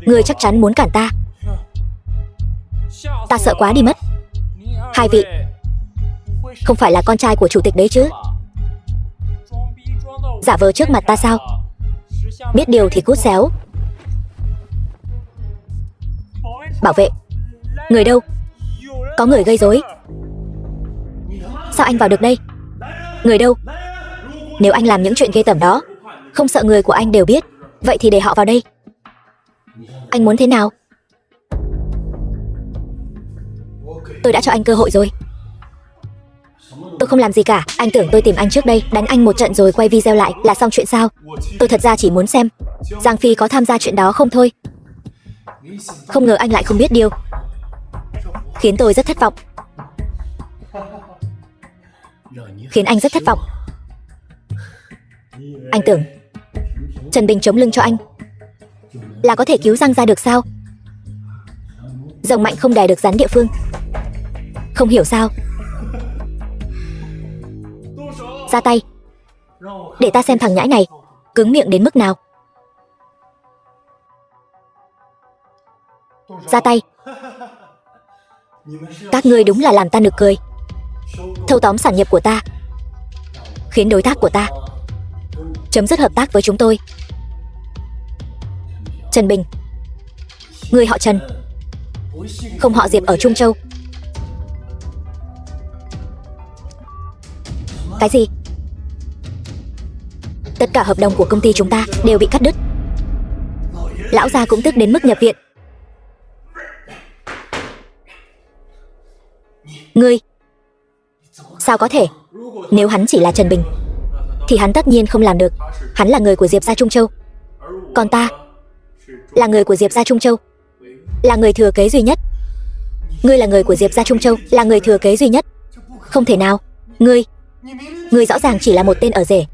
A: Ngươi chắc chắn muốn cản ta. Ta sợ quá đi mất. Hai vị không phải là con trai của chủ tịch đấy chứ? Giả vờ trước mặt ta sao? Biết điều thì cút xéo. Bảo vệ. Người đâu? Có người gây rối. Sao anh vào được đây? Người đâu? Nếu anh làm những chuyện ghê tởm đó, không sợ người của anh đều biết, vậy thì để họ vào đây. Anh muốn thế nào? Tôi đã cho anh cơ hội rồi. Tôi không làm gì cả. Anh tưởng tôi tìm anh trước đây, đánh anh một trận rồi quay video lại là xong chuyện sao? Tôi thật ra chỉ muốn xem Giang Phi có tham gia chuyện đó không thôi. Không ngờ anh lại không biết điều, khiến tôi rất thất vọng. Khiến anh rất thất vọng. Anh tưởng Trần Bình chống lưng cho anh là có thể cứu Giang gia được sao? Rồng mạnh không đè được rắn địa phương. Không hiểu sao. Ra tay. Để ta xem thằng nhãi này cứng miệng đến mức nào. Ra tay. Các ngươi đúng là làm ta nực cười. Thâu tóm sản nghiệp của ta, khiến đối tác của ta chấm dứt hợp tác với chúng tôi. Trần Bình, người họ Trần, không họ Diệp ở Trung Châu. Cái gì? Tất cả hợp đồng của công ty chúng ta đều bị cắt đứt. Lão gia cũng tức đến mức nhập viện. Ngươi, sao có thể? Nếu hắn chỉ là Trần Bình thì hắn tất nhiên không làm được. Hắn là người của Diệp gia Trung Châu, còn ta là người của Diệp gia Trung Châu, là người thừa kế duy nhất. Ngươi là người của Diệp gia Trung Châu, là người thừa kế duy nhất. Không thể nào. Ngươi rõ ràng chỉ là một tên ở rể.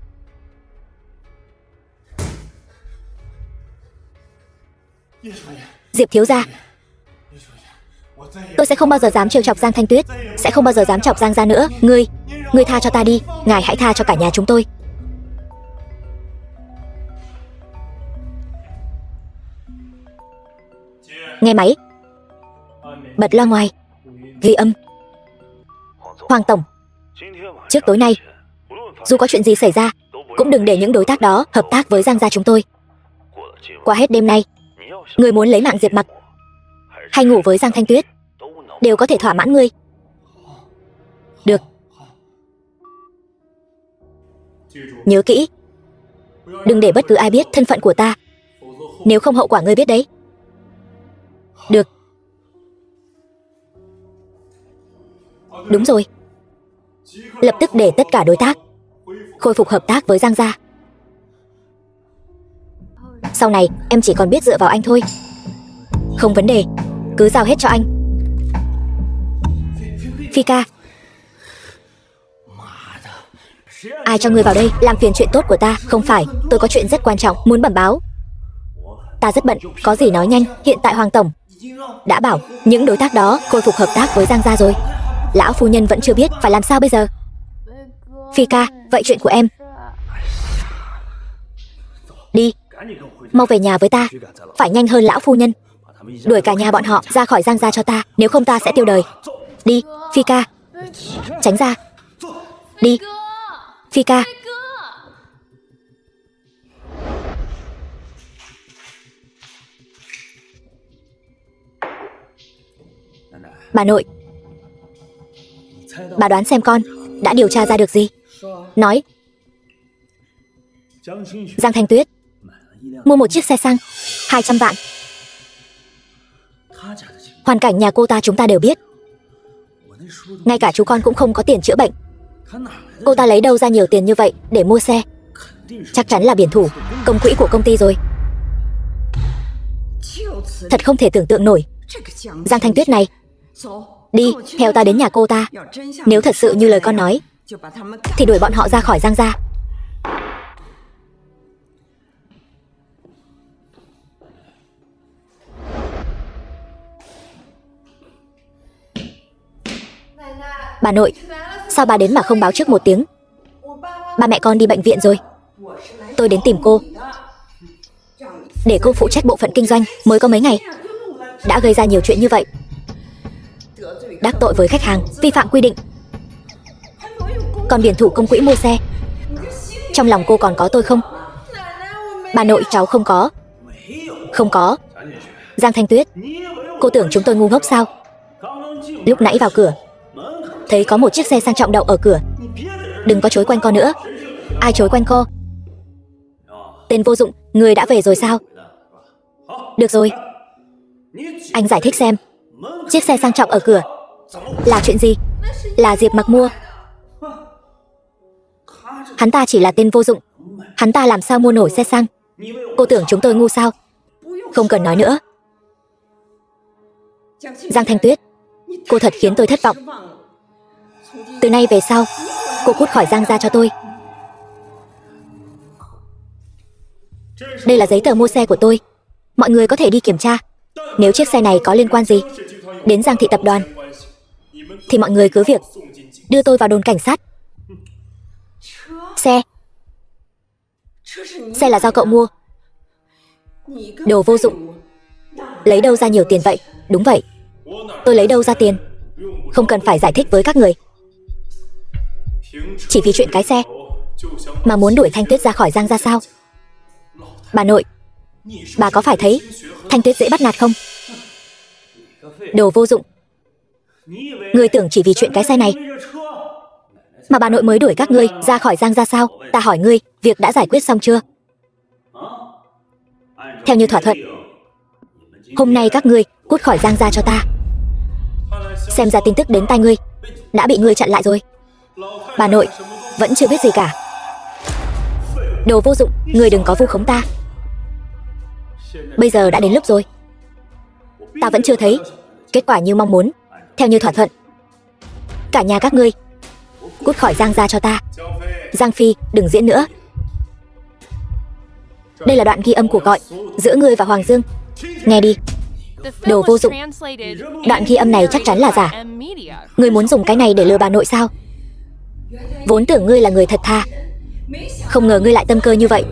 A: Diệp thiếu gia, tôi sẽ không bao giờ dám trêu chọc Giang Thanh Tuyết, sẽ không bao giờ dám chọc Giang gia nữa. Ngươi tha cho ta đi. Ngài hãy tha cho cả nhà chúng tôi. Nghe máy. Bật loa ngoài. Ghi âm. Hoàng tổng, trước tối nay, dù có chuyện gì xảy ra, cũng đừng để những đối tác đó hợp tác với Giang gia chúng tôi. Qua hết đêm nay, người muốn lấy mạng Diệp Mặc hay ngủ với Giang Thanh Tuyết đều có thể thỏa mãn ngươi. Được. Nhớ kỹ, đừng để bất cứ ai biết thân phận của ta, nếu không hậu quả ngươi biết đấy. Được. Đúng rồi. Lập tức để tất cả đối tác khôi phục hợp tác với Giang gia. Sau này em chỉ còn biết dựa vào anh thôi. Không vấn đề, cứ giao hết cho anh. Phi ca, ai cho ngươi vào đây làm phiền chuyện tốt của ta? Không phải, tôi có chuyện rất quan trọng muốn bẩm báo. Ta rất bận, có gì nói nhanh. Hiện tại Hoàng tổng đã bảo những đối tác đó khôi phục hợp tác với Giang gia rồi. Lão phu nhân vẫn chưa biết phải làm sao bây giờ. Phi ca, vậy chuyện của em? Đi, mau về nhà với ta. Phải nhanh hơn lão phu nhân. Đuổi cả nhà bọn họ ra khỏi Giang gia cho ta, nếu không ta sẽ tiêu đời. Đi, Phi ca. Tránh ra. Đi, Phi ca. Bà nội, bà đoán xem con đã điều tra ra được gì? Nói. Giang Thanh Tuyết mua một chiếc xe xăng 200 vạn. Hoàn cảnh nhà cô ta chúng ta đều biết. Ngay cả chú con cũng không có tiền chữa bệnh. Cô ta lấy đâu ra nhiều tiền như vậy để mua xe? Chắc chắn là biển thủ, công quỹ của công ty rồi. Thật không thể tưởng tượng nổi. Giang Thanh Tuyết này. Đi, theo ta đến nhà cô ta. Nếu thật sự như lời con nói thì đuổi bọn họ ra khỏi Giang gia. Bà nội, sao bà đến mà không báo trước một tiếng? Ba mẹ con đi bệnh viện rồi. Tôi đến tìm cô để cô phụ trách bộ phận kinh doanh. Mới có mấy ngày đã gây ra nhiều chuyện như vậy. Đắc tội với khách hàng, vi phạm quy định, còn biển thủ công quỹ mua xe. Trong lòng cô còn có tôi không? Bà nội, cháu không có. Không có. Giang Thanh Tuyết, cô tưởng chúng tôi ngu ngốc sao? Lúc nãy vào cửa thấy có một chiếc xe sang trọng đậu ở cửa. Đừng có chối quanh co nữa. Ai chối quanh co? Tên vô dụng, người đã về rồi sao? Được rồi, anh giải thích xem, chiếc xe sang trọng ở cửa là chuyện gì? Là Diệp Mặc mua. Hắn ta chỉ là tên vô dụng. Hắn ta làm sao mua nổi xe xăng? Cô tưởng chúng tôi ngu sao? Không cần nói nữa. Giang Thanh Tuyết, cô thật khiến tôi thất vọng. Từ nay về sau, cô cút khỏi Giang gia cho tôi. Đây là giấy tờ mua xe của tôi. Mọi người có thể đi kiểm tra. Nếu chiếc xe này có liên quan gì đến Giang thị tập đoàn thì mọi người cứ việc đưa tôi vào đồn cảnh sát. Xe là do cậu mua. Đồ vô dụng. Lấy đâu ra nhiều tiền vậy? Đúng vậy, tôi lấy đâu ra tiền? Không cần phải giải thích với các người. Chỉ vì chuyện cái xe mà muốn đuổi Thanh Tuyết ra khỏi Giang gia sao? Bà nội, bà có phải thấy Thanh Tuyết dễ bắt nạt không? Đồ vô dụng. Ngươi tưởng chỉ vì chuyện cái xe này mà bà nội mới đuổi các ngươi ra khỏi Giang gia sao? Ta hỏi ngươi, việc đã giải quyết xong chưa? Theo như thỏa thuận, hôm nay các ngươi cút khỏi Giang gia cho ta. Xem ra tin tức đến tai ngươi đã bị ngươi chặn lại rồi. Bà nội vẫn chưa biết gì cả. Đồ vô dụng, ngươi đừng có vu khống ta. Bây giờ đã đến lúc rồi. Ta vẫn chưa thấy kết quả như mong muốn. Theo như thỏa thuận, cả nhà các ngươi cút khỏi Giang gia cho ta. Giang Phi, đừng diễn nữa. Đây là đoạn ghi âm cuộc gọi giữa ngươi và Hoàng Dương. Nghe đi. Đồ vô dụng. Đoạn ghi âm này chắc chắn là giả. Ngươi muốn dùng cái này để lừa bà nội sao? Vốn tưởng ngươi là người thật thà, không ngờ ngươi lại tâm cơ như vậy,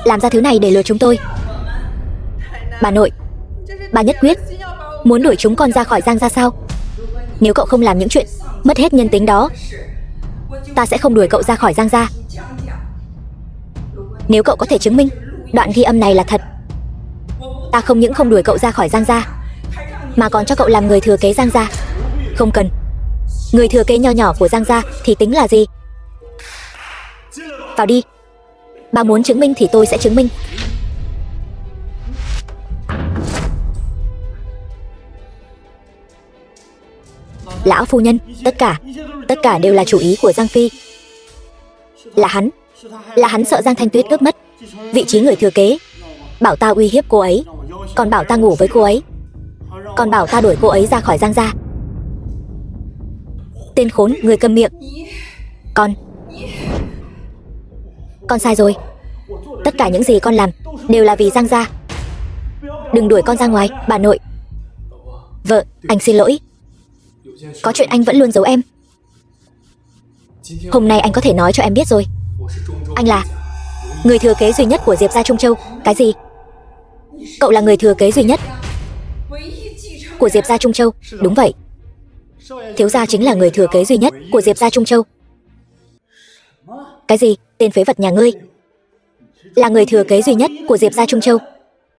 A: làm ra thứ này để lừa chúng tôi. Bà nội, bà nhất quyết muốn đuổi chúng con ra khỏi Giang gia sao? Nếu cậu không làm những chuyện mất hết nhân tính đó, ta sẽ không đuổi cậu ra khỏi Giang gia. Nếu cậu có thể chứng minh đoạn ghi âm này là thật, ta không những không đuổi cậu ra khỏi Giang gia, mà còn cho cậu làm người thừa kế Giang gia. Không cần. Người thừa kế nho nhỏ của Giang gia thì tính là gì? Vào đi. Bà muốn chứng minh thì tôi sẽ chứng minh. Lão phu nhân, tất cả đều là chủ ý của Giang Phi. Là hắn sợ Giang Thanh Tuyết cướp mất vị trí người thừa kế, bảo ta uy hiếp cô ấy, còn bảo ta ngủ với cô ấy, còn bảo ta đuổi cô ấy ra khỏi Giang gia. Tên khốn, người câm miệng. Con sai rồi. Tất cả những gì con làm đều là vì Giang gia. Đừng đuổi con ra ngoài, bà nội. Vợ, anh xin lỗi. Có chuyện anh vẫn luôn giấu em. Hôm nay anh có thể nói cho em biết rồi. Anh là người thừa kế duy nhất của Diệp gia Trung Châu. Cái gì? Cậu là người thừa kế duy nhất của Diệp gia Trung Châu? Đúng vậy. Thiếu gia chính là người thừa kế duy nhất của Diệp gia Trung Châu. Cái gì? Tên phế vật nhà ngươi là người thừa kế duy nhất của Diệp gia Trung Châu?